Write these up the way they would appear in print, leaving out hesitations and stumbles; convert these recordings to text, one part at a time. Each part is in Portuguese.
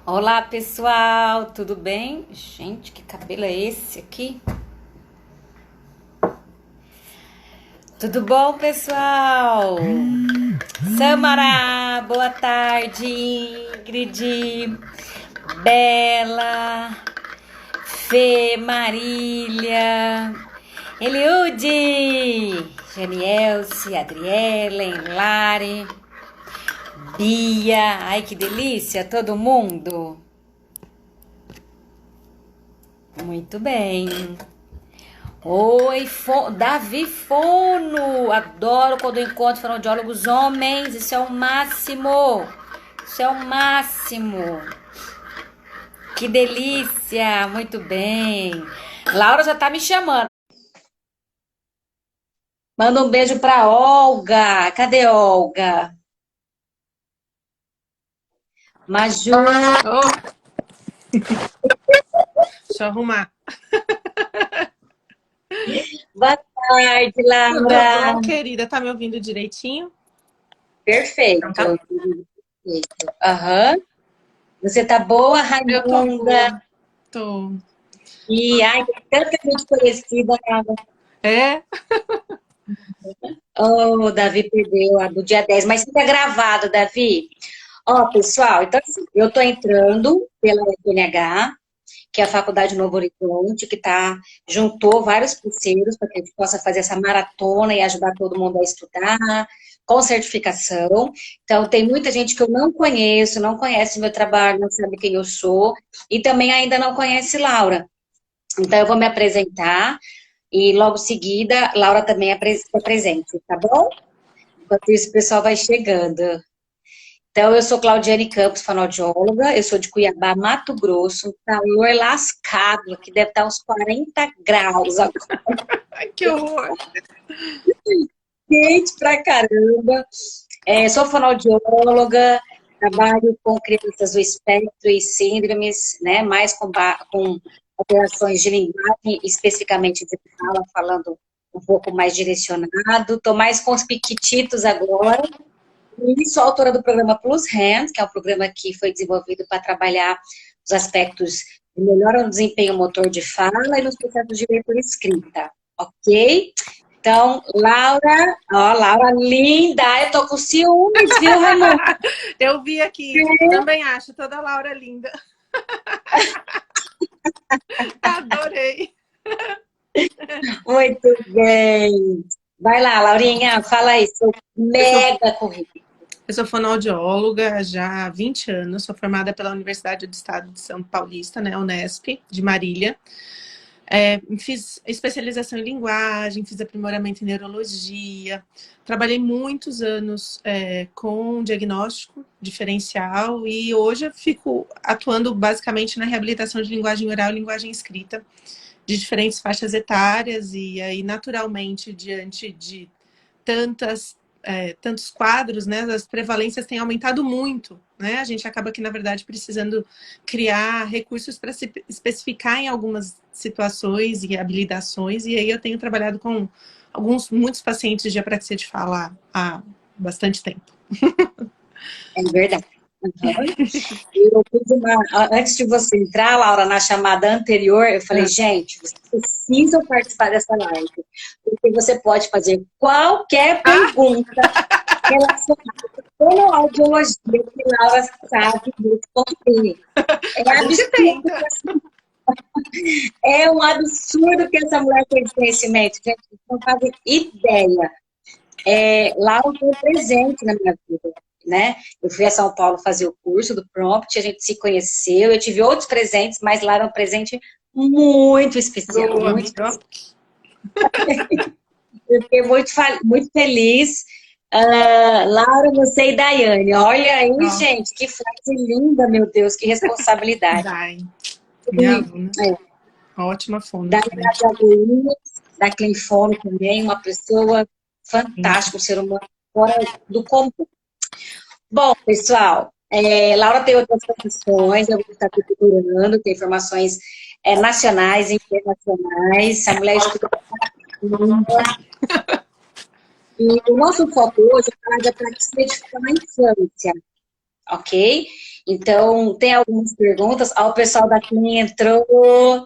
Olá, pessoal, tudo bem? Gente, que cabelo é esse aqui? Tudo bom, pessoal? Samara, boa tarde, Ingrid, Bela, Fê, Marília, Eliude, Janielce, Adrielen, Lari, Bia, ai que delícia, todo mundo? Muito bem. Oi, Davi Fono! Adoro quando eu encontro fonoaudiólogos homens, isso é o máximo! Isso é o máximo! Que delícia! Muito bem! Laura já tá me chamando. Manda um beijo pra Olga. Cadê Olga? Maju. Oh, deixa eu arrumar. Boa tarde, Tudo Laura. bom, querida? Tá me ouvindo direitinho? Então tá. Perfeito. Perfeito. Aham. Você tá boa, Eu tô Raimunda? boa. Tô. E ai, tem tanta gente conhecida. É? Oh, o Davi perdeu a do dia 10, mas fica gravado, Davi. Ó, pessoal, então assim, eu tô entrando pela FNH, que é a Faculdade Novo Horizonte, que juntou vários parceiros para que a gente possa fazer essa maratona e ajudar todo mundo a estudar, com certificação. Então, tem muita gente que eu não conheço, não conhece meu trabalho, não sabe quem eu sou, e também ainda não conhece Laura. Então, eu vou me apresentar e logo em seguida, Laura também se apresente, tá bom? Enquanto isso, o pessoal vai chegando. Então, eu sou Claudiane Campos, fonoaudióloga, eu sou de Cuiabá, Mato Grosso, um calor lascado, que deve estar uns 40 graus agora, Ai, que horror. quente pra caramba. Sou fonoaudióloga, trabalho com crianças do espectro e síndromes, né, mais com alterações de linguagem, especificamente de fala, falando um pouco mais direcionado. Estou mais com os piquititos agora. E sou autora do programa Plus Hands, que é um programa que foi desenvolvido para trabalhar os aspectos de melhora no desempenho motor de fala e nos processos de leitura e escrita, ok? Então, Laura, ó, Laura linda, eu tô com ciúmes, viu, Raimundo? Eu vi aqui. Também acho toda Laura linda. Adorei. Muito bem. Vai lá, Laurinha, fala aí, seu Eu sou, mega currículo. eu sou fonoaudióloga já há 20 anos. Sou formada pela Universidade do Estado de São Paulista, né, Unesp, de Marília. Fiz especialização em linguagem, fiz aprimoramento em neurologia, trabalhei muitos anos com diagnóstico diferencial e hoje eu fico atuando basicamente na reabilitação de linguagem oral e linguagem escrita de diferentes faixas etárias e aí naturalmente diante de tantos quadros, né, as prevalências têm aumentado muito, né, a gente acaba que, na verdade, precisando criar recursos para se especificar em algumas situações e habilitações, e aí eu tenho trabalhado com muitos pacientes de apraxia de fala há bastante tempo. É verdade. Uhum. Antes de você entrar, Laura, na chamada anterior, eu falei, gente, vocês precisam participar dessa live, porque você pode fazer qualquer Ah, pergunta relacionada com a audiologia que Laura sabe responder. a É gente absurdo, tenta. é um absurdo que essa mulher tem de conhecimento, gente, vocês não fazem ideia. Laura foi um presente na minha vida, né? Eu fui a São Paulo fazer o curso do Prompt, a gente se conheceu, eu tive outros presentes, mas lá era um presente muito especial, Boa, muito amiga. especial. Eu fiquei muito feliz. Laura, você e Daiane, olha aí, Ó, gente, que frase linda, meu Deus, que responsabilidade. Dai, minha aluna. É, Ótima fono Daiane também. da Clinfono também, uma pessoa fantástica, um ser humano fora do comum. Bom, pessoal, Laura tem outras profissões, eu vou estar procurando, tem formações nacionais e internacionais, a mulher estuda língua, e o nosso foco hoje é falar de apraxia de fala na infância, ok? Então, tem algumas perguntas. Ó, o pessoal daqui entrou.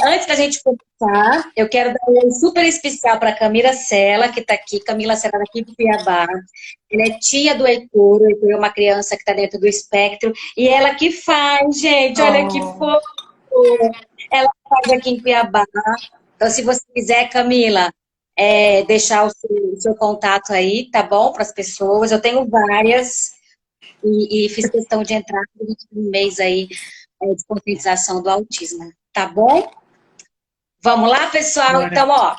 Antes da gente começar, eu quero dar um oi super especial para Camila Sela, que está aqui. Camila Sela, daqui de Cuiabá. Ela é tia do Heitor. O Heitor é uma criança que está dentro do espectro. E ela que faz, gente. Olha que Oh, fofo. Ela faz aqui em Cuiabá. Então, se você quiser, Camila, deixar o seu contato aí, tá bom? Para as pessoas. Eu tenho várias e fiz questão de entrar no mês aí de conscientização do autismo. Tá bom? Vamos lá, pessoal? bora. Então, ó,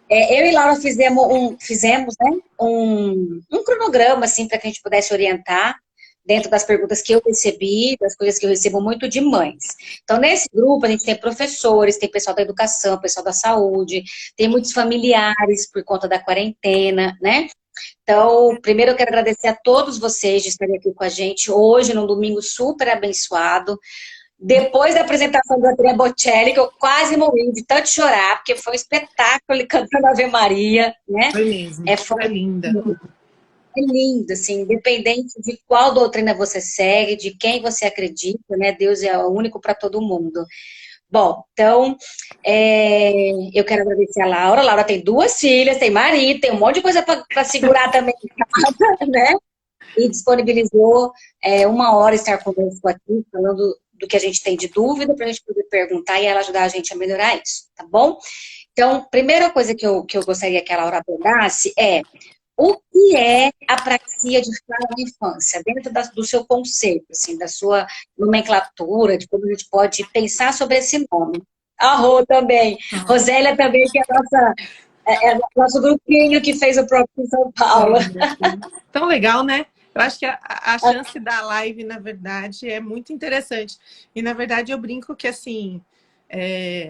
eu e Laura fizemos, né, um cronograma, assim, para que a gente pudesse orientar dentro das perguntas que eu recebi, das coisas que eu recebo muito de mães. Então, nesse grupo, a gente tem professores, tem pessoal da educação, pessoal da saúde, tem muitos familiares por conta da quarentena, né? Então, primeiro eu quero agradecer a todos vocês de estarem aqui com a gente hoje, num domingo super abençoado. Depois da apresentação do Andrea Bocelli, que eu quase morri de tanto chorar, porque foi um espetáculo ele cantando Ave Maria, né? Foi mesmo. Foi Foi linda. lindo, assim, independente de qual doutrina você segue, de quem você acredita, né? Deus é o único para todo mundo. Bom, então, eu quero agradecer a Laura. A Laura tem 2 filhas, tem marido, tem um monte de coisa para segurar também em casa, né? E disponibilizou 1 hora estar conosco aqui, falando do que a gente tem de dúvida, para a gente poder perguntar e ela ajudar a gente a melhorar isso, tá bom? Então, primeira coisa que eu gostaria que a Laura abordasse é o que é a praxia de fala na infância, dentro do seu conceito, assim, da sua nomenclatura, de como a gente pode pensar sobre esse nome. A Rô também. Rosélia também, que é nosso grupinho que fez o próprio em São Paulo. Tão legal, né? Eu acho que a chance da live, na verdade, é muito interessante. E, na verdade, eu brinco que, assim,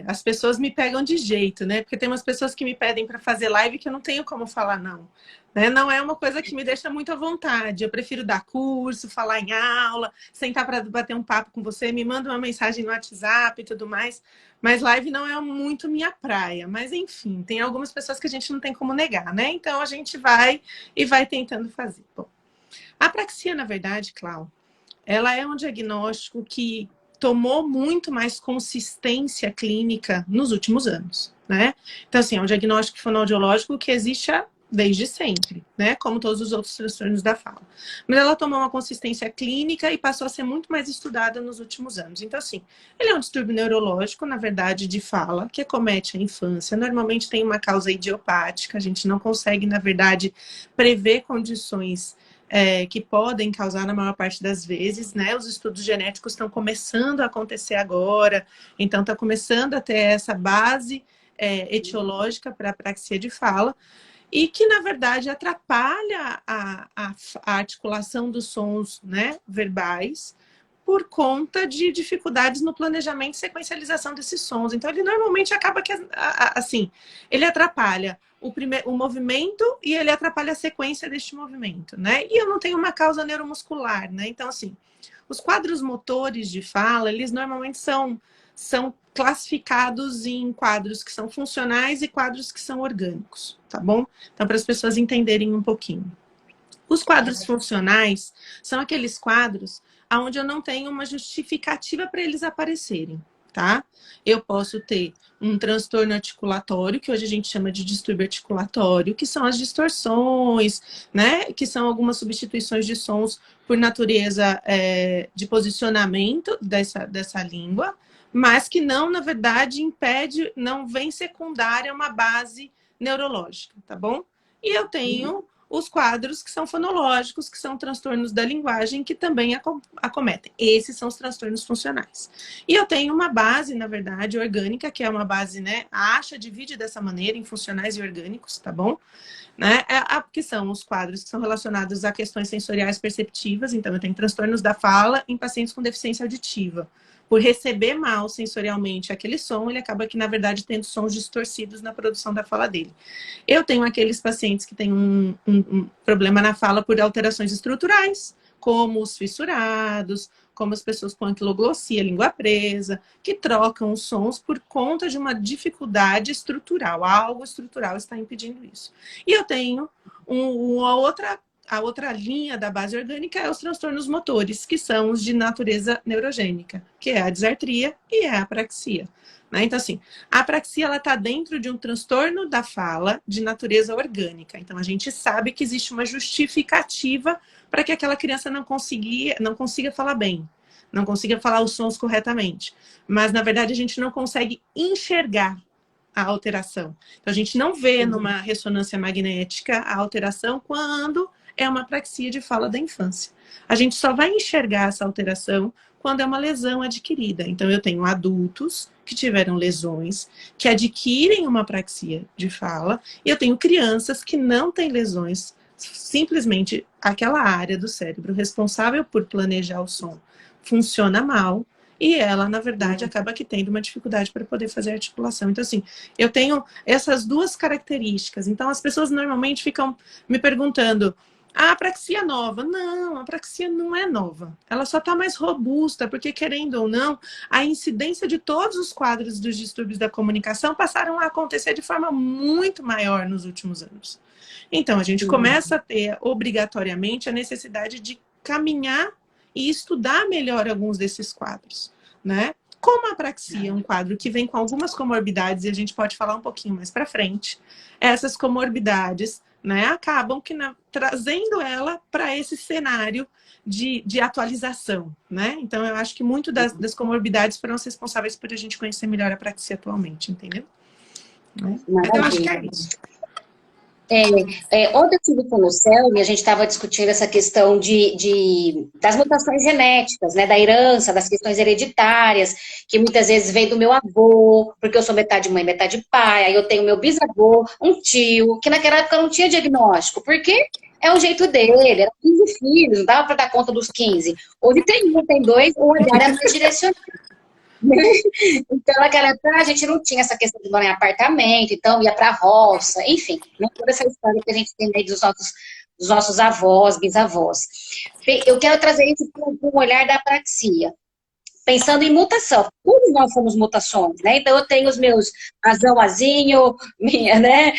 as pessoas me pegam de jeito, né? Porque tem umas pessoas que me pedem para fazer live que eu não tenho como falar não. Né? Não é uma coisa que me deixa muito à vontade. Eu prefiro dar curso, falar em aula, sentar para bater um papo com você, me manda uma mensagem no WhatsApp e tudo mais. Mas live não é muito minha praia. Mas, enfim, tem algumas pessoas que a gente não tem como negar, né? Então, a gente vai e vai tentando fazer. Bom, a apraxia, na verdade, Clau, ela é um diagnóstico que tomou muito mais consistência clínica nos últimos anos, né? Então, assim, é um diagnóstico fonoaudiológico que existe desde sempre, né? Como todos os outros transtornos da fala. Mas ela tomou uma consistência clínica e passou a ser muito mais estudada nos últimos anos. Então, assim, ele é um distúrbio neurológico, na verdade, de fala, que acomete a infância. Normalmente tem uma causa idiopática, a gente não consegue, na verdade, prever condições que podem causar na maior parte das vezes, né? Os estudos genéticos estão começando a acontecer agora, então está começando a ter essa base etiológica para a apraxia de fala, e que, na verdade, atrapalha a articulação dos sons, né, verbais, por conta de dificuldades no planejamento e sequencialização desses sons. Então, ele normalmente acaba que, assim, ele atrapalha o movimento e ele atrapalha a sequência deste movimento, né? E eu não tenho uma causa neuromuscular, né? Então, assim, os quadros motores de fala, eles normalmente são classificados em quadros que são funcionais e quadros que são orgânicos, tá bom? Então, para as pessoas entenderem um pouquinho. Os quadros funcionais são aqueles quadros onde eu não tenho uma justificativa para eles aparecerem, tá? Eu posso ter um transtorno articulatório, que hoje a gente chama de distúrbio articulatório, que são as distorções, né? Que são algumas substituições de sons por natureza de posicionamento dessa língua, mas que não, na verdade, impede, não vem secundária uma base neurológica, tá bom? E eu tenho os quadros que são fonológicos, que são transtornos da linguagem, que também acometem. Esses são os transtornos funcionais. E eu tenho uma base, na verdade, orgânica, que é uma base, né? A ASHA divide dessa maneira em funcionais e orgânicos, tá bom? Né? Que são os quadros que são relacionados a questões sensoriais perceptivas. Então, eu tenho transtornos da fala em pacientes com deficiência auditiva. Por receber mal sensorialmente aquele som, ele acaba que, na verdade, tendo sons distorcidos na produção da fala dele. Eu tenho aqueles pacientes que têm um problema na fala por alterações estruturais, como os fissurados, como as pessoas com anquiloglossia, língua presa, que trocam os sons por conta de uma dificuldade estrutural. Algo estrutural está impedindo isso. E eu tenho uma outra a outra linha da base orgânica é os transtornos motores, que são os de natureza neurogênica, que é a disartria e é a apraxia. Né? Então, assim, a apraxia está dentro de um transtorno da fala de natureza orgânica. Então, a gente sabe que existe uma justificativa para que aquela criança não consiga falar bem, não consiga falar os sons corretamente. Mas, na verdade, a gente não consegue enxergar a alteração. Então, a gente não vê numa ressonância magnética a alteração quando é uma apraxia de fala da infância. A gente só vai enxergar essa alteração quando é uma lesão adquirida. Então, eu tenho adultos que tiveram lesões, que adquirem uma apraxia de fala, e eu tenho crianças que não têm lesões, simplesmente aquela área do cérebro responsável por planejar o som funciona mal, e ela, na verdade, acaba que tendo uma dificuldade para poder fazer articulação. Então, assim, eu tenho essas duas características. Então, as pessoas normalmente ficam me perguntando: a apraxia nova? Não, a apraxia não é nova. Ela só está mais robusta, porque, querendo ou não, a incidência de todos os quadros dos distúrbios da comunicação passaram a acontecer de forma muito maior nos últimos anos. Então, a gente começa a ter, obrigatoriamente, a necessidade de caminhar e estudar melhor alguns desses quadros, né? Como a apraxia é um quadro que vem com algumas comorbidades, e a gente pode falar um pouquinho mais para frente, essas comorbidades, né, acabam trazendo ela para esse cenário de atualização, né? Então, eu acho que muito das comorbidades foram as responsáveis por a gente conhecer melhor a apraxia atualmente, entendeu? Mas eu acho que é isso. Ontem eu estive com o Luciano e a gente estava discutindo essa questão das mutações genéticas, né, da herança, das questões hereditárias, que muitas vezes vem do meu avô, porque eu sou metade mãe, metade pai, aí eu tenho meu bisavô, um tio, que naquela época não tinha diagnóstico, porque é o jeito dele, era 15 filhos, não dava para dar conta dos 15. Hoje tem um, tem dois, o olhar é mais direcionado. Então, naquela época, a gente não tinha essa questão de morar em apartamento, então ia para a roça, enfim, né? Toda essa história que a gente tem aí dos nossos avós, bisavós. Eu quero trazer isso para um olhar da apraxia, pensando em mutação. Todos nós somos mutações, né? Então, eu tenho os meus azão, azinho, né?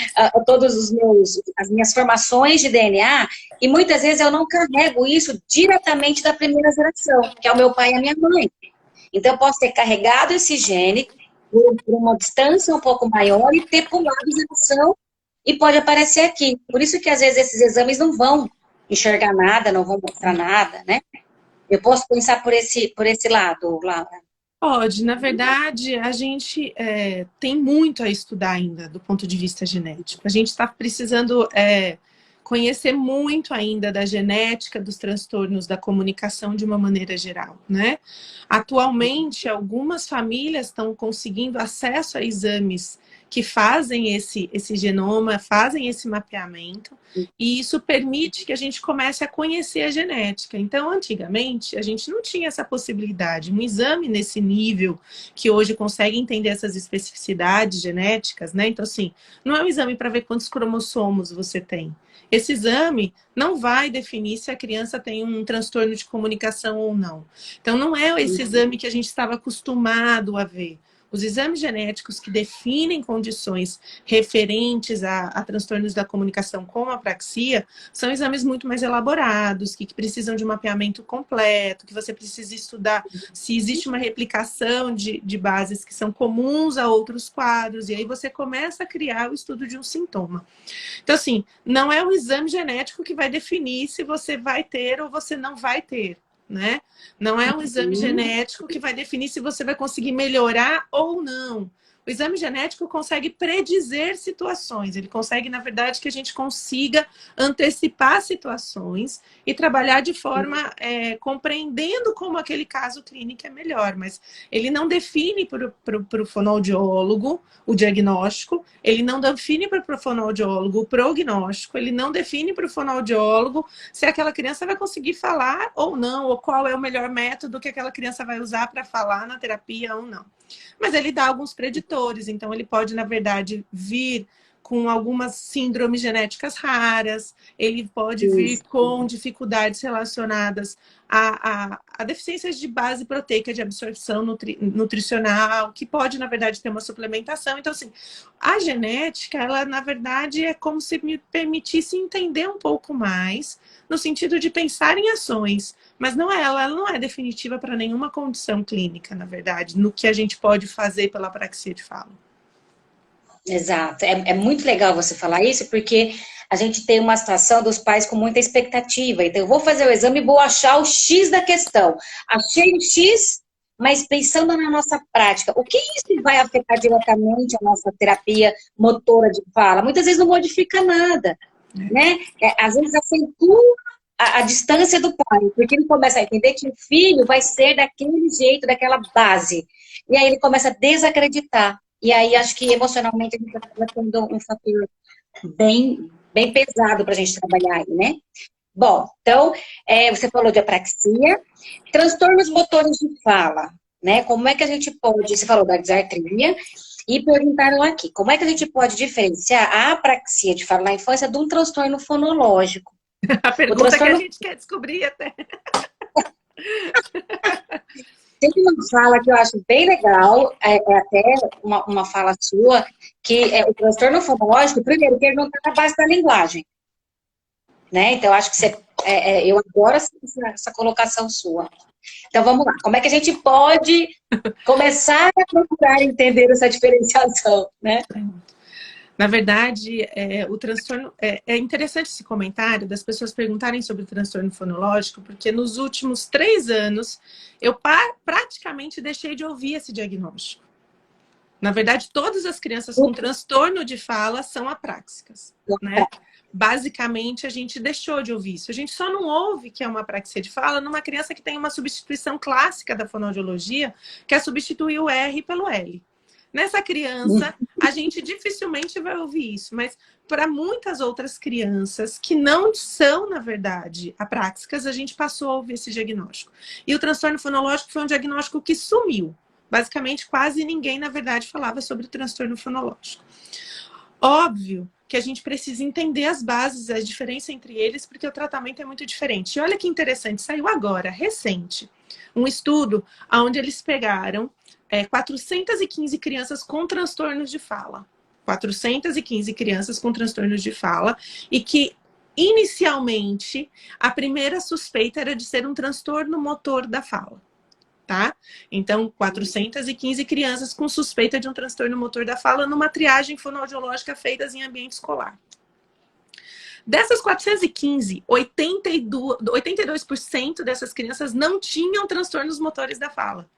As minhas formações de DNA, e muitas vezes eu não carrego isso diretamente da primeira geração, que é o meu pai e a minha mãe. Então, eu posso ter carregado esse gene por uma distância um pouco maior e ter pulado geração e pode aparecer aqui. Por isso que, às vezes, esses exames não vão enxergar nada, não vão mostrar nada, né? Eu posso pensar por esse lado, Laura? Pode. Na verdade, a gente tem muito a estudar ainda do ponto de vista genético. A gente está precisando conhecer muito ainda da genética dos transtornos da comunicação de uma maneira geral, né? Atualmente, algumas famílias estão conseguindo acesso a exames que fazem esse genoma, fazem esse mapeamento, e isso permite que a gente comece a conhecer a genética. Então, antigamente, a gente não tinha essa possibilidade. Um exame nesse nível, que hoje consegue entender essas especificidades genéticas, né? Então, assim, não é um exame para ver quantos cromossomos você tem. Esse exame não vai definir se a criança tem um transtorno de comunicação ou não. Então, não é esse exame que a gente estava acostumado a ver. Os exames genéticos que definem condições referentes a transtornos da comunicação como a apraxia são exames muito mais elaborados, que precisam de um mapeamento completo, que você precisa estudar se existe uma replicação de bases que são comuns a outros quadros, e aí você começa a criar o estudo de um sintoma. Então, assim, não é o exame genético que vai definir se você vai ter ou você não vai ter, né? Não é um exame genético que vai definir se você vai conseguir melhorar ou não. O exame genético consegue predizer situações, ele consegue, na verdade, que a gente consiga antecipar situações e trabalhar de forma compreendendo como aquele caso clínico é melhor, mas ele não define para o fonoaudiólogo o diagnóstico, ele não define para o fonoaudiólogo o prognóstico, ele não define para o fonoaudiólogo se aquela criança vai conseguir falar ou não, ou qual é o melhor método que aquela criança vai usar para falar na terapia ou não. Mas ele dá alguns preditores, então ele pode, na verdade, vir com algumas síndromes genéticas raras, ele pode vir Isso. com dificuldades relacionadas a deficiências de base proteica de absorção nutricional, que pode, na verdade, ter uma suplementação. Então, assim, a genética, ela, na verdade, é como se me permitisse entender um pouco mais, no sentido de pensar em ações, mas ela não é definitiva para nenhuma condição clínica, na verdade, no que a gente pode fazer pela apraxia de fala. Exato. É muito legal você falar isso, porque a gente tem uma situação dos pais com muita expectativa. Então, eu vou fazer o exame e vou achar o X da questão. Achei o X, mas pensando na nossa prática, o que isso vai afetar diretamente a nossa terapia motora de fala? Muitas vezes não modifica nada, né? Às vezes acentua a distância do pai, porque ele começa a entender que o filho vai ser daquele jeito, daquela base. E aí ele começa a desacreditar. E aí acho que emocionalmente a gente acaba tendo um fator bem pesado para a gente trabalhar aí, né? Bom, então, você falou de apraxia, transtornos motores de fala, né? Como é que a gente pode, você falou da disartria, e perguntaram aqui, como é que a gente pode diferenciar a apraxia de fala na infância de um transtorno fonológico? A pergunta que a gente quer descobrir até. Tem uma fala que eu acho bem legal, até uma fala sua, que é o transtorno fonológico, primeiro, que ele não está na base da linguagem, né? Então, eu acho que eu adoro essa colocação sua. Então, vamos lá. Como é que a gente pode começar a procurar entender essa diferenciação, né? Na verdade, o transtorno... É interessante esse comentário das pessoas perguntarem sobre o transtorno fonológico, porque nos últimos 3 anos, eu praticamente deixei de ouvir esse diagnóstico. Na verdade, todas as crianças com transtorno de fala são apráxicas, né? Basicamente, a gente deixou de ouvir isso. A gente só não ouve que é uma apraxia de fala numa criança que tem uma substituição clássica da fonoaudiologia, que é substituir o R pelo L. Nessa criança, a gente dificilmente vai ouvir isso, mas para muitas outras crianças que não são, na verdade, apráxicas, a gente passou a ouvir esse diagnóstico. E o transtorno fonológico foi um diagnóstico que sumiu. Basicamente, quase ninguém, na verdade, falava sobre o transtorno fonológico. Óbvio que a gente precisa entender as bases, a diferença entre eles, porque o tratamento é muito diferente. E olha que interessante, saiu agora, recente, um estudo onde eles pegaram 415 crianças com transtornos de fala. 415 crianças com transtornos de fala e que, inicialmente, a primeira suspeita era de ser um transtorno motor da fala. Tá? Então, 415 crianças com suspeita de um transtorno motor da fala numa triagem fonoaudiológica feita em ambiente escolar. Dessas 415, 82% dessas crianças não tinham transtornos motores da fala.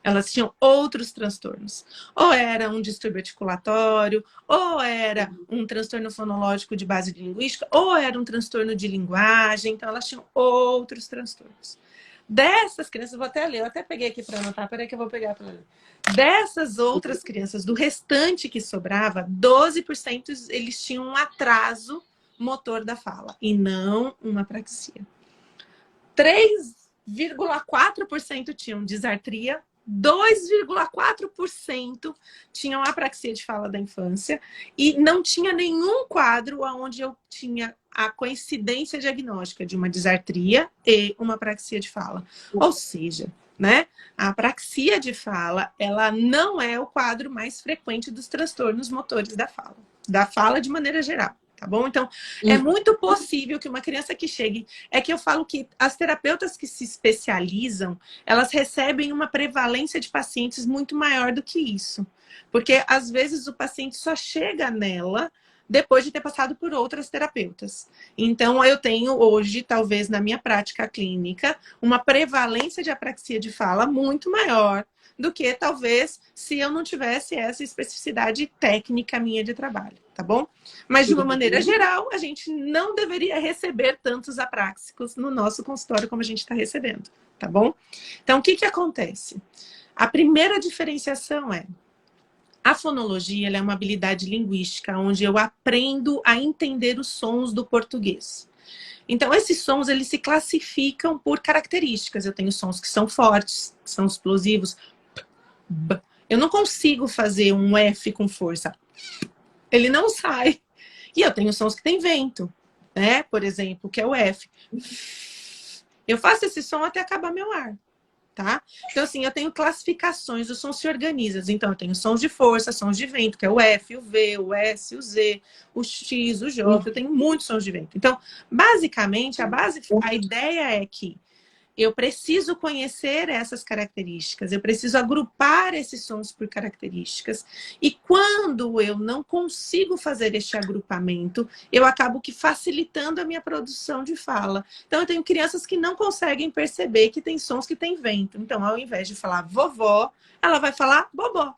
Elas tinham outros transtornos. Ou era um distúrbio articulatório, ou era um transtorno fonológico de base de linguística, ou era um transtorno de linguagem. Então, elas tinham outros transtornos. Dessas crianças, vou até ler, eu até peguei aqui para anotar, peraí que eu vou pegar para ler. Dessas outras crianças, do restante que sobrava, 12% eles tinham um atraso motor da fala, e não uma apraxia. 3,4% tinham disartria, 2,4% tinham apraxia de fala da infância, e não tinha nenhum quadro onde eu tinha a coincidência diagnóstica de uma disartria e uma apraxia de fala. Ou seja, né, a apraxia de fala, ela não é o quadro mais frequente dos transtornos motores da fala de maneira geral. Tá bom? Então, é muito possível que uma criança que chegue... É que eu falo que as terapeutas que se especializam, elas recebem uma prevalência de pacientes muito maior do que isso. Porque, às vezes, o paciente só chega nela depois de ter passado por outras terapeutas. Então, eu tenho hoje, talvez na minha prática clínica, uma prevalência de apraxia de fala muito maior do que, talvez, se eu não tivesse essa especificidade técnica minha de trabalho, tá bom? Mas, de uma maneira geral, a gente não deveria receber tantos apráxicos no nosso consultório como a gente está recebendo, tá bom? Então, o que que acontece? A primeira diferenciação é: a fonologia ela é uma habilidade linguística onde eu aprendo a entender os sons do português. Então, esses sons, eles se classificam por características. Eu tenho sons que são fortes, que são explosivos. Eu não consigo fazer um F com força. Ele não sai. E eu tenho sons que tem vento, né? Por exemplo, que é o F. Eu faço esse som até acabar meu ar. Tá? Então, assim, eu tenho classificações, o som se organiza. Então, eu tenho sons de força, sons de vento, que é o F, o V, o S, o Z, o X, o J. Eu tenho muitos sons de vento. Então, basicamente, a ideia é que eu preciso conhecer essas características, eu preciso agrupar esses sons por características. E quando eu não consigo fazer este agrupamento, eu acabo que facilitando a minha produção de fala. Então, eu tenho crianças que não conseguem perceber que tem sons que tem vento. Então, ao invés de falar vovó, ela vai falar bobó.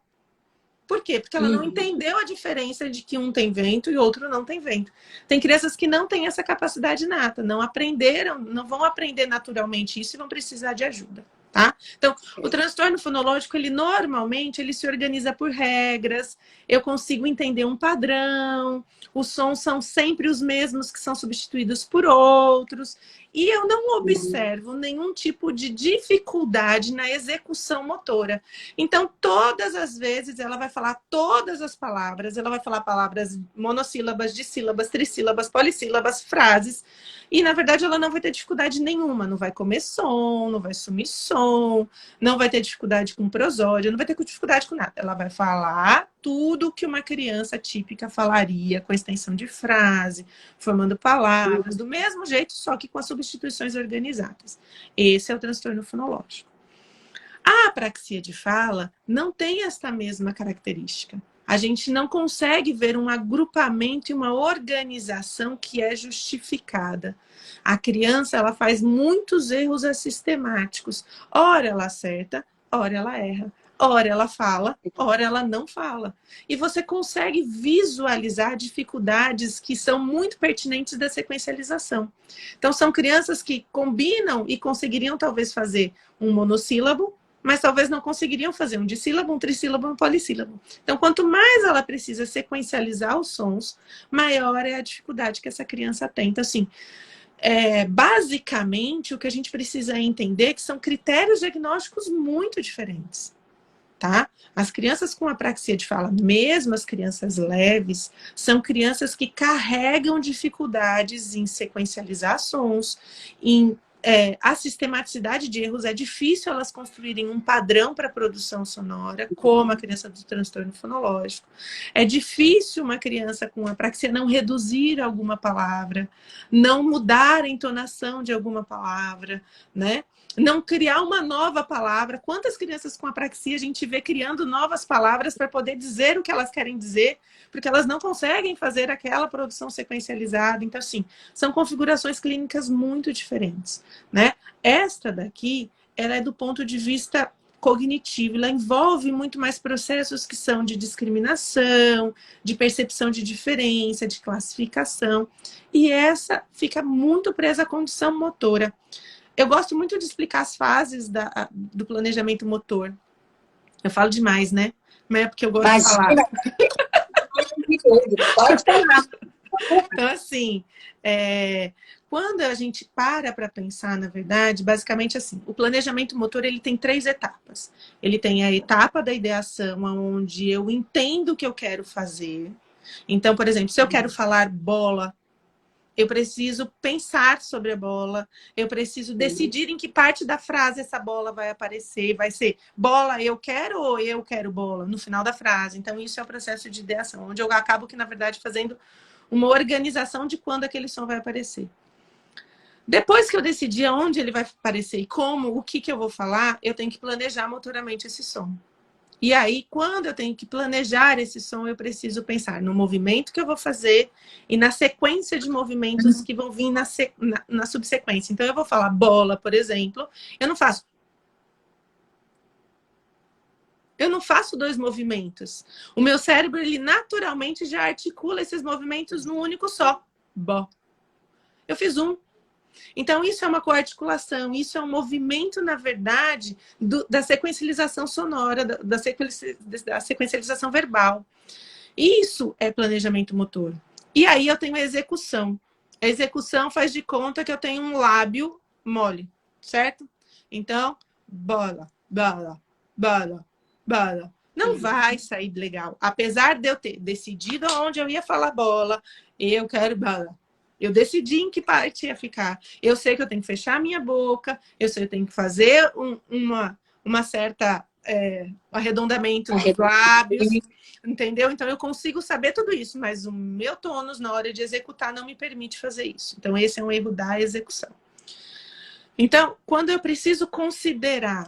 Por quê? Porque ela não entendeu a diferença de que um tem vento e outro não tem vento. Tem crianças que não têm essa capacidade nata, não aprenderam, não vão aprender naturalmente isso e vão precisar de ajuda. Tá? Então, o transtorno fonológico, ele normalmente ele se organiza por regras, eu consigo entender um padrão, os sons são sempre os mesmos que são substituídos por outros, e eu não observo nenhum tipo de dificuldade na execução motora. Então, todas as vezes, ela vai falar todas as palavras, ela vai falar palavras monossílabas, dissílabas, trissílabas, polissílabas, frases, e, na verdade, ela não vai ter dificuldade nenhuma, não vai comer som, não vai sumir som, não vai ter dificuldade com prosódia, não vai ter dificuldade com nada. Ela vai falar tudo que uma criança típica falaria, com extensão de frase, formando palavras, do mesmo jeito, só que com as substituições organizadas. Esse é o transtorno fonológico. A apraxia de fala não tem esta mesma característica. A gente não consegue ver um agrupamento e uma organização que é justificada. A criança, ela faz muitos erros assistemáticos. Ora ela acerta, ora ela erra. Ora ela fala, ora ela não fala. E você consegue visualizar dificuldades que são muito pertinentes da sequencialização. Então, são crianças que combinam e conseguiriam talvez fazer um monossílabo, mas talvez não conseguiriam fazer um dissílabo, um trissílabo, um polissílabo. Então, quanto mais ela precisa sequencializar os sons, maior é a dificuldade que essa criança tem. Então, assim, basicamente, o que a gente precisa entender é que são critérios diagnósticos muito diferentes. Tá? As crianças com apraxia de fala, mesmo as crianças leves, são crianças que carregam dificuldades em sequencializar sons, a sistematicidade de erros, é difícil elas construírem um padrão para a produção sonora, como a criança do transtorno fonológico. É difícil uma criança com apraxia não reduzir alguma palavra, não mudar a entonação de alguma palavra, né? Não criar uma nova palavra. Quantas crianças com apraxia a gente vê criando novas palavras para poder dizer o que elas querem dizer, porque elas não conseguem fazer aquela produção sequencializada. Então, assim, são configurações clínicas muito diferentes, né? Esta daqui, ela é do ponto de vista cognitivo, ela envolve muito mais processos que são de discriminação, de percepção de diferença, de classificação, e essa fica muito presa à condição motora. Eu gosto muito de explicar as fases do planejamento motor. Eu falo demais, né? Mas é porque eu gosto de falar. Pode falar. Então, assim, quando a gente para pensar, na verdade, basicamente assim, o planejamento motor, ele tem 3 etapas. Ele tem a etapa da ideação, onde eu entendo o que eu quero fazer. Então, por exemplo, se eu quero falar bola, eu preciso pensar sobre a bola, eu preciso decidir em que parte da frase essa bola vai aparecer, vai ser bola eu quero ou eu quero bola, no final da frase. Então, isso é o processo de ideação, onde eu acabo que, na verdade, fazendo uma organização de quando aquele som vai aparecer. Depois que eu decidi aonde ele vai aparecer e como, o que eu vou falar, eu tenho que planejar motoramente esse som. E aí, quando eu tenho que planejar esse som, eu preciso pensar no movimento que eu vou fazer e na sequência de movimentos que vão vir na subsequência. Então, eu vou falar bola, por exemplo. Eu não faço 2 movimentos. O meu cérebro, ele naturalmente já articula esses movimentos num único só. Bó. Eu fiz um. Então, isso é uma coarticulação, isso é um movimento, na verdade, da sequencialização sonora, da sequencialização verbal. Isso é planejamento motor. E aí eu tenho a execução. A execução faz de conta que eu tenho um lábio mole, certo? Então, bola, bola, bola, bola, Não vai sair legal. Apesar de eu ter decidido onde eu ia falar bola, eu quero bola. Eu decidi em que parte ia ficar. Eu sei que eu tenho que fechar a minha boca, eu sei que eu tenho que fazer uma certa arredondamento dos lábios, entendeu? Então eu consigo saber tudo isso, mas o meu tônus na hora de executar não me permite fazer isso. Então esse é um erro da execução. Então, quando eu preciso considerar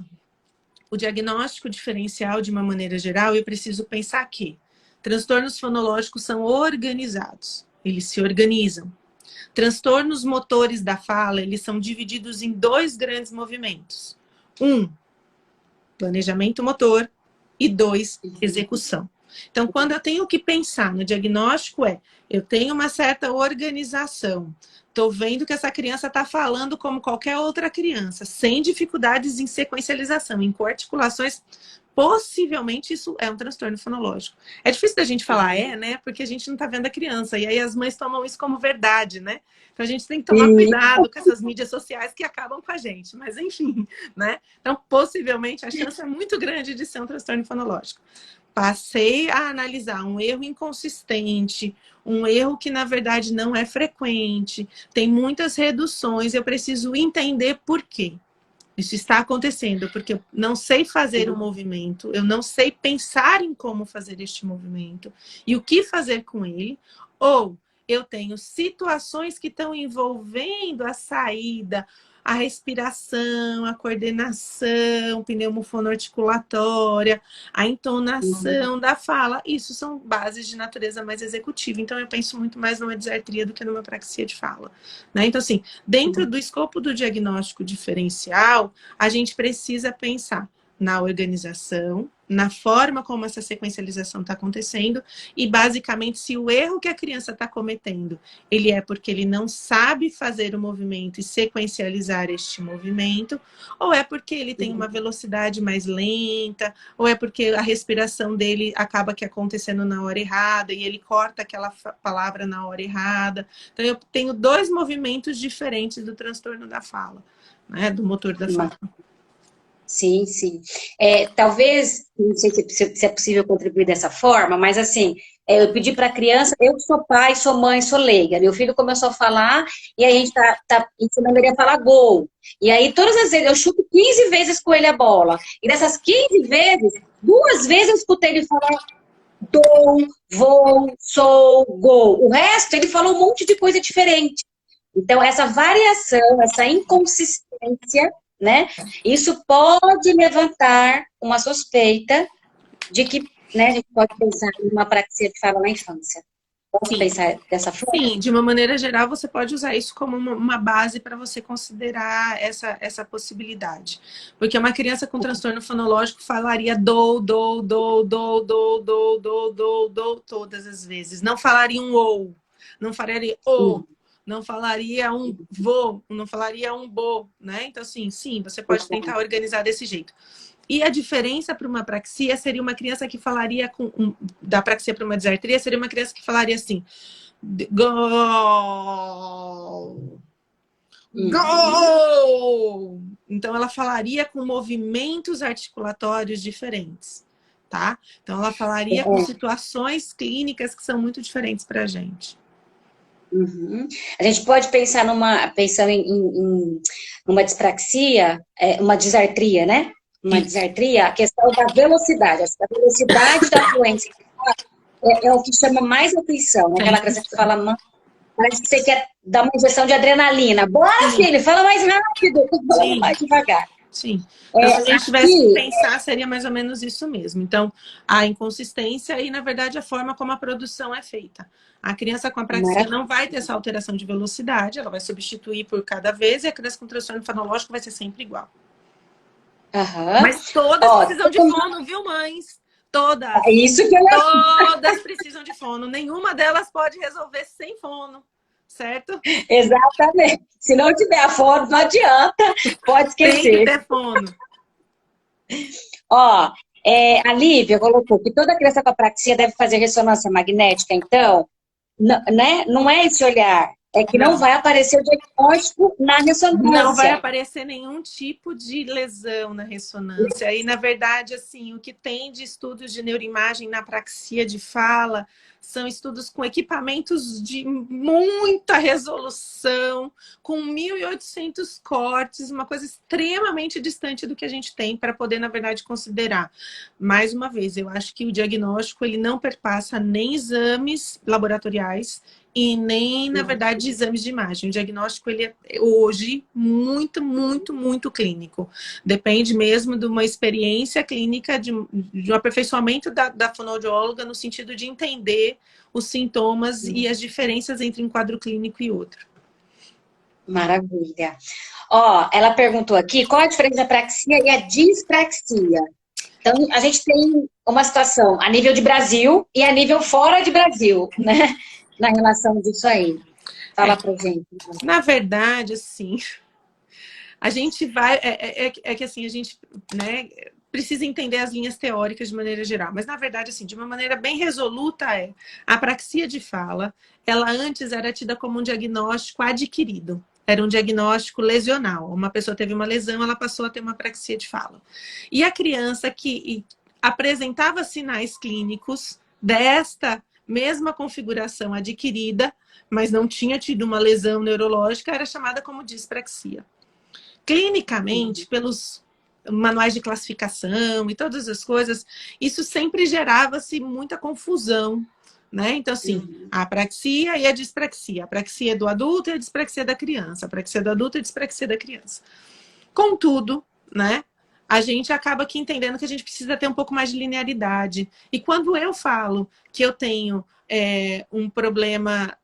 o diagnóstico diferencial de uma maneira geral, eu preciso pensar que transtornos fonológicos são organizados, eles se organizam. Transtornos motores da fala, eles são divididos em 2 grandes movimentos. 1, planejamento motor, e 2, execução. Então, quando eu tenho que pensar no diagnóstico, eu tenho uma certa organização. Estou vendo que essa criança está falando como qualquer outra criança, sem dificuldades em sequencialização, em coarticulações. Possivelmente isso é um transtorno fonológico. É difícil da gente falar né? Porque a gente não está vendo a criança. E aí as mães tomam isso como verdade, né? Então a gente tem que tomar cuidado com essas mídias sociais que acabam com a gente. Mas enfim, né? Então possivelmente a chance é muito grande de ser um transtorno fonológico. Passei a analisar um erro inconsistente, um erro que na verdade não é frequente, tem muitas reduções, eu preciso entender por quê. Isso está acontecendo porque eu não sei fazer o movimento, eu não sei pensar em como fazer este movimento e o que fazer com ele, ou eu tenho situações que estão envolvendo a saída, a respiração, a coordenação pneumofonoarticulatória, a entonação da fala. Isso são bases de natureza mais executiva. Então, eu penso muito mais numa disartria do que numa apraxia de fala. Né? Então, assim, dentro do escopo do diagnóstico diferencial, a gente precisa pensar na organização, na forma como essa sequencialização está acontecendo e, basicamente, se o erro que a criança está cometendo, ele é porque ele não sabe fazer o movimento e sequencializar este movimento, ou é porque ele tem uma velocidade mais lenta, ou é porque a respiração dele acaba que acontecendo na hora errada e ele corta aquela palavra na hora errada. Então, eu tenho 2 movimentos diferentes do transtorno da fala, né, do motor da fala. Sim, sim. Talvez, não sei se é possível contribuir dessa forma, mas assim, eu pedi para a criança, eu sou pai, sou mãe, sou leiga. Meu filho começou a falar e a gente tá ensinando ele a falar gol. E aí, todas as vezes, eu chuto 15 vezes com ele a bola. E dessas 15 vezes, 2 vezes eu escutei ele falar dou, vou, sou, gol. O resto, ele falou um monte de coisa diferente. Então, essa variação, essa inconsistência, né? Isso pode levantar uma suspeita de que, né, a gente pode pensar em uma apraxia de fala na infância. Posso pensar dessa forma? Sim, de uma maneira geral, você pode usar isso como uma base para você considerar essa possibilidade. Porque uma criança com transtorno fonológico falaria do, todas as vezes. Não falaria um ou, não falaria o. Não falaria um vou, não falaria um bo, né? Então, assim, sim, você pode tentar organizar desse jeito. E a diferença para uma apraxia seria uma criança que falaria da apraxia para uma disartria, seria uma criança que falaria assim, go, go. Então, ela falaria com movimentos articulatórios diferentes, tá? Então, ela falaria com situações clínicas que são muito diferentes para a gente. A gente pode pensar pensando em uma dispraxia, uma disartria, né? Uma disartria, a questão da velocidade. A velocidade da fluência é o que chama mais atenção, né? Aquela criança que fala, parece que você quer dar uma injeção de adrenalina. Bora, filho, fala mais rápido, fala mais devagar. Sim. Então, se a gente tivesse que pensar, seria mais ou menos isso mesmo. Então, a inconsistência e, na verdade, a forma como a produção é feita. A criança com apraxia não vai ter essa alteração de velocidade, ela vai substituir por cada vez, e a criança com transtorno fonológico vai ser sempre igual. Mas todas precisam de fono, viu, mães? Todas. É isso que Todas precisam de fono. Nenhuma delas pode resolver sem fono. Certo? Exatamente. Se não tiver a fono, não adianta. Pode esquecer. Tem que ter fono. Ó, a Lívia colocou que toda criança com apraxia deve fazer ressonância magnética, então, né? Não é esse olhar É que não Não. vai aparecer o diagnóstico na Não vai ressonância. aparecer nenhum tipo de lesão na ressonância. E, na verdade, assim, o que tem de estudos de neuroimagem na apraxia de fala são estudos com equipamentos de muita resolução, com 1.800 cortes, uma coisa extremamente distante do que a gente tem para poder, na verdade, considerar. Mais uma vez, eu acho que o diagnóstico ele não perpassa nem exames laboratoriais, e nem, na verdade, exames de imagem. O diagnóstico, ele é hoje muito, muito, muito clínico. Depende mesmo de uma experiência clínica, de um aperfeiçoamento da fonoaudióloga no sentido de entender os sintomas e as diferenças entre um quadro clínico e outro. Maravilha. Ó, ela perguntou aqui, qual a diferença da apraxia e a dispraxia? Então, a gente tem uma situação a nível de Brasil e a nível fora de Brasil, né? Na relação disso aí. Fala pra gente. Na verdade, assim, a gente vai... que assim, a gente, né, precisa entender as linhas teóricas de maneira geral. Mas, na verdade, assim, de uma maneira bem resoluta, a apraxia de fala, ela antes era tida como um diagnóstico adquirido. Era um diagnóstico lesional. Uma pessoa teve uma lesão, ela passou a ter uma apraxia de fala. E a criança que apresentava sinais clínicos desta mesma configuração adquirida, mas não tinha tido uma lesão neurológica, era chamada como dispraxia. Clinicamente, pelos manuais de classificação e todas as coisas, isso sempre gerava-se muita confusão, né? Então, assim, a apraxia e a dispraxia. A apraxia do adulto e a dispraxia da criança. A apraxia do adulto e a dispraxia da criança. Contudo, né? A gente acaba aqui entendendo que a gente precisa ter um pouco mais de linearidade. E quando eu falo que eu tenho um problema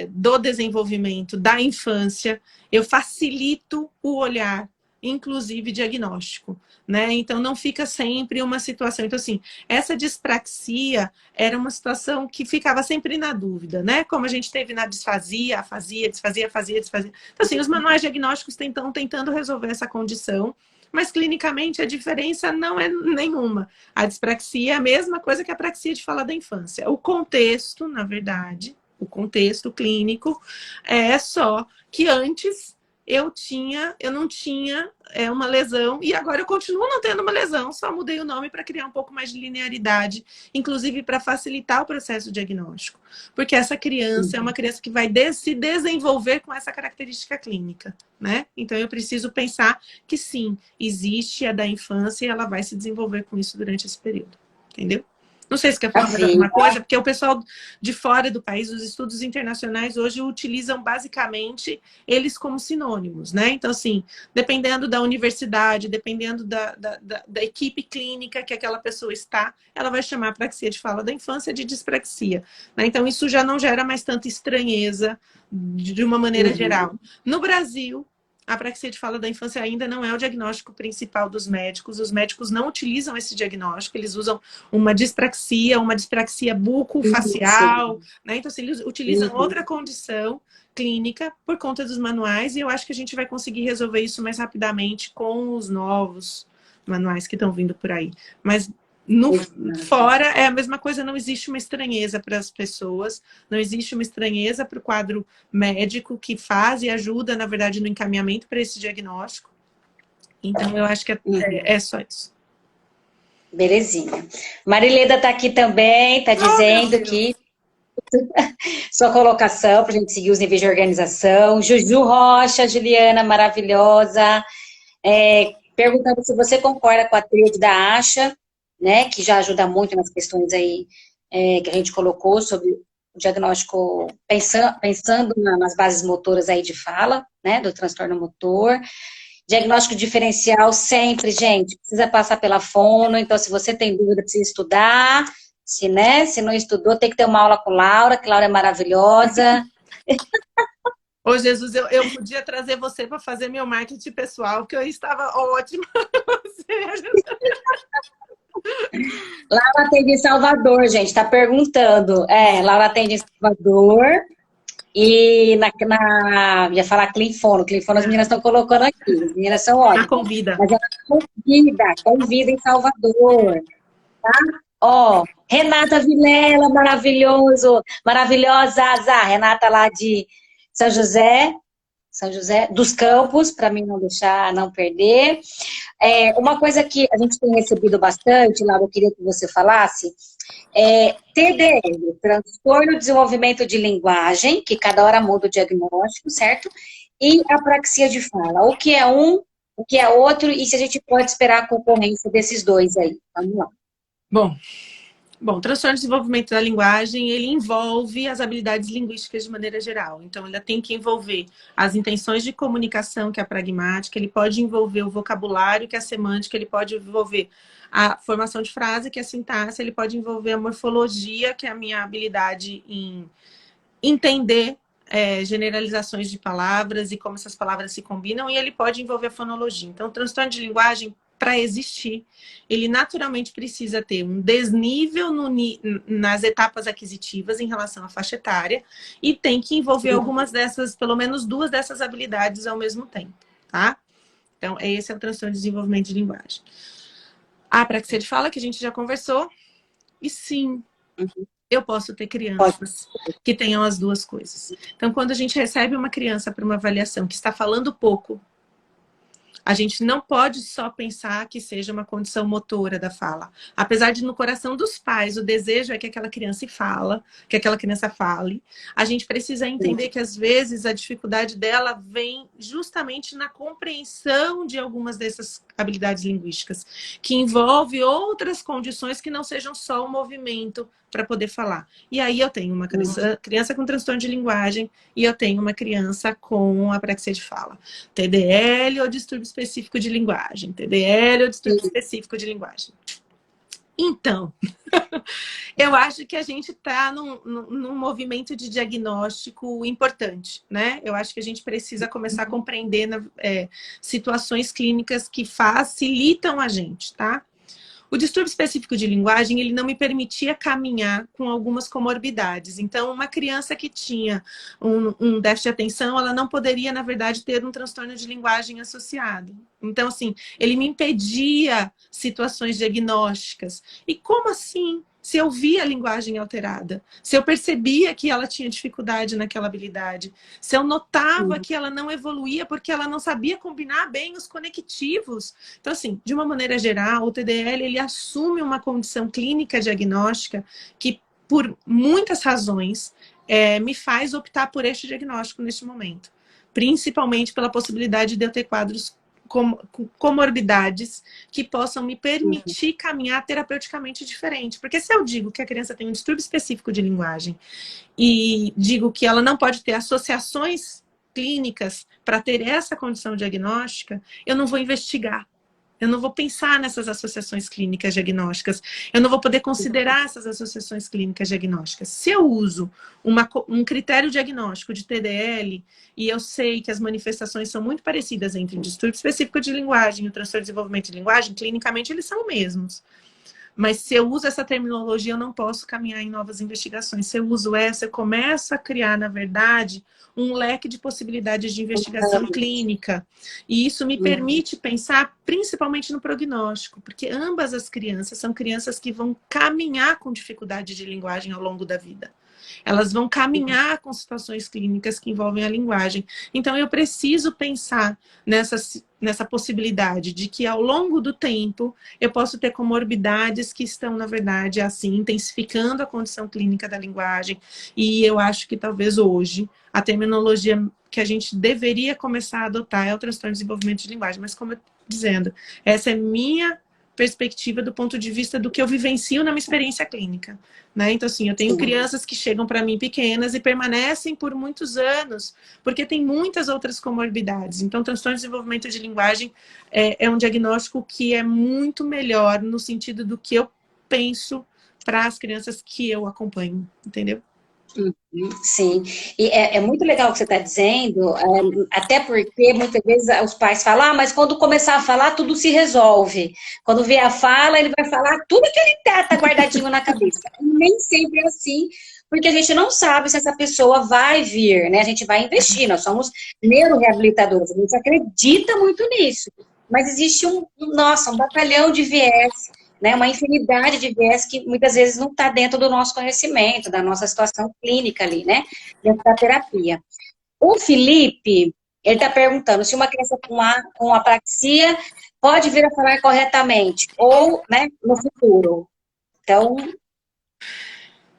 do desenvolvimento da infância, eu facilito o olhar, inclusive diagnóstico, né? Então não fica sempre uma situação. Então, assim, essa dispraxia era uma situação que ficava sempre na dúvida, né? Como a gente teve na disfasia, afasia, disfasia, afasia, disfasia. Então, assim, os manuais diagnósticos estão tentando resolver essa condição, mas clinicamente a diferença não é nenhuma. A dispraxia é a mesma coisa que a apraxia de fala da infância. O contexto, na verdade, o contexto clínico é só que antes eu não tinha uma lesão e agora eu continuo não tendo uma lesão, só mudei o nome para criar um pouco mais de linearidade, inclusive para facilitar o processo diagnóstico. Porque essa criança é uma criança que vai se desenvolver com essa característica clínica, né? Então eu preciso pensar que sim, existe a da infância e ela vai se desenvolver com isso durante esse período, entendeu? Não sei se quer falar mais alguma coisa, porque o pessoal de fora do país, os estudos internacionais hoje utilizam basicamente eles como sinônimos, né? Então, assim, dependendo da universidade, dependendo da equipe clínica que aquela pessoa está, ela vai chamar a apraxia de fala da infância de dispraxia, né? Então, isso já não gera mais tanta estranheza de uma maneira geral. No Brasil, a apraxia de fala da infância ainda não é o diagnóstico principal dos médicos. Os médicos não utilizam esse diagnóstico, eles usam uma dispraxia bucofacial, né? Então, assim, eles utilizam outra condição clínica por conta dos manuais, e eu acho que a gente vai conseguir resolver isso mais rapidamente com os novos manuais que estão vindo por aí. Mas fora é a mesma coisa, não existe uma estranheza para as pessoas, não existe uma estranheza para o quadro médico que faz e ajuda, na verdade, no encaminhamento para esse diagnóstico. Então, eu acho que é só isso. Belezinha. Marileda está aqui também, está dizendo que sua colocação para a gente seguir os níveis de organização. Juju Rocha, Juliana, maravilhosa. Perguntando se você concorda com a tríade da ASHA, né, que já ajuda muito nas questões aí que a gente colocou sobre o diagnóstico, pensando nas bases motoras aí de fala, né, do transtorno motor. Diagnóstico diferencial sempre, gente, precisa passar pela fono, então se você tem dúvida, precisa estudar, se não estudou, tem que ter uma aula com Laura, que Laura é maravilhosa. Ô, Jesus, eu podia trazer você para fazer meu marketing pessoal, porque eu estava ótima. Laura atende em Salvador, gente, tá perguntando. Laura atende em Salvador e ia falar Clinfono as meninas estão colocando aqui, as meninas são ótimas. Convida. Mas ela convida em Salvador, tá? Ó, Renata Vilela, maravilhosa, Renata lá de São José, São José dos Campos, para mim não deixar, não perder. Uma coisa que a gente tem recebido bastante, Laura, eu queria que você falasse, TDL, transtorno de desenvolvimento de linguagem, que cada hora muda o diagnóstico, certo? E apraxia de fala. O que é um, o que é outro, e se a gente pode esperar a concorrência desses dois aí. Vamos lá. Bom, transtorno de desenvolvimento da linguagem, ele envolve as habilidades linguísticas de maneira geral. Então, ele tem que envolver as intenções de comunicação, que é a pragmática, ele pode envolver o vocabulário, que é a semântica, ele pode envolver a formação de frase, que é a sintaxe, ele pode envolver a morfologia, que é a minha habilidade em entender generalizações de palavras e como essas palavras se combinam, e ele pode envolver a fonologia. Então, o transtorno de linguagem, para existir, ele naturalmente precisa ter um desnível nas etapas aquisitivas em relação à faixa etária e tem que envolver algumas dessas, pelo menos duas dessas habilidades ao mesmo tempo, tá? Então, esse é o transtorno de desenvolvimento de linguagem. A apraxia de fala, que a gente já conversou, e sim, eu posso ter crianças que tenham as duas coisas. Então, quando a gente recebe uma criança para uma avaliação que está falando pouco, a gente não pode só pensar que seja uma condição motora da fala. Apesar de no coração dos pais o desejo é que aquela criança fale, a gente precisa entender que às vezes a dificuldade dela vem justamente na compreensão de algumas dessas habilidades linguísticas, que envolve outras condições que não sejam só o movimento para poder falar. E aí eu tenho uma criança com transtorno de linguagem e eu tenho uma criança com apraxia de fala. TDL ou distúrbio específico de linguagem. TDL ou distúrbio específico de linguagem. Então, eu acho que a gente está num movimento de diagnóstico importante, né? Eu acho que a gente precisa começar a compreender situações clínicas que facilitam a gente, tá? O distúrbio específico de linguagem, ele não me permitia caminhar com algumas comorbidades. Então, uma criança que tinha um déficit de atenção, ela não poderia, na verdade, ter um transtorno de linguagem associado. Então, assim, ele me impedia situações diagnósticas. E como assim? Se eu via a linguagem alterada, se eu percebia que ela tinha dificuldade naquela habilidade, se eu notava que ela não evoluía porque ela não sabia combinar bem os conectivos. Então, assim, de uma maneira geral, o TDL, ele assume uma condição clínica diagnóstica que, por muitas razões, me faz optar por este diagnóstico neste momento. Principalmente pela possibilidade de eu ter quadros comorbidades que possam me permitir caminhar terapeuticamente diferente. Porque se eu digo que a criança tem um distúrbio específico de linguagem e digo que ela não pode ter associações clínicas para ter essa condição diagnóstica, eu não vou investigar. Eu não vou pensar nessas associações clínicas diagnósticas. Eu não vou poder considerar essas associações clínicas diagnósticas. Se eu uso um critério diagnóstico de TDL e eu sei que as manifestações são muito parecidas entre o distúrbio específico de linguagem e o transtorno de desenvolvimento de linguagem, clinicamente eles são os mesmos. Mas se eu uso essa terminologia, eu não posso caminhar em novas investigações. Se eu uso essa, eu começo a criar, na verdade, um leque de possibilidades de investigação clínica. E isso me permite pensar principalmente no prognóstico, porque ambas as crianças são crianças que vão caminhar com dificuldade de linguagem ao longo da vida. Elas vão caminhar com situações clínicas que envolvem a linguagem. Então, eu preciso pensar nessa possibilidade de que, ao longo do tempo, eu posso ter comorbidades que estão, na verdade, assim, intensificando a condição clínica da linguagem. E eu acho que, talvez, hoje, a terminologia que a gente deveria começar a adotar é o transtorno de desenvolvimento de linguagem. Mas, como eu estou dizendo, essa é minha perspectiva do ponto de vista do que eu vivencio na minha experiência clínica, né? Então, assim, eu tenho crianças que chegam para mim pequenas e permanecem por muitos anos, porque tem muitas outras comorbidades. Então, transtorno de desenvolvimento de linguagem é um diagnóstico que é muito melhor no sentido do que eu penso para as crianças que eu acompanho, entendeu? Sim, e é muito legal o que você está dizendo, até porque muitas vezes os pais falam, mas quando começar a falar, tudo se resolve. Quando vier a fala, ele vai falar tudo que ele tá guardadinho na cabeça. E nem sempre é assim, porque a gente não sabe se essa pessoa vai vir, né? A gente vai investir, nós somos neuroreabilitadores, a gente acredita muito nisso. Mas existe um batalhão de viés, né, uma infinidade de viés que muitas vezes não está dentro do nosso conhecimento, da nossa situação clínica ali, né, dentro da terapia. O Felipe, ele está perguntando se uma criança com apraxia pode vir a falar corretamente ou, né, no futuro. Então,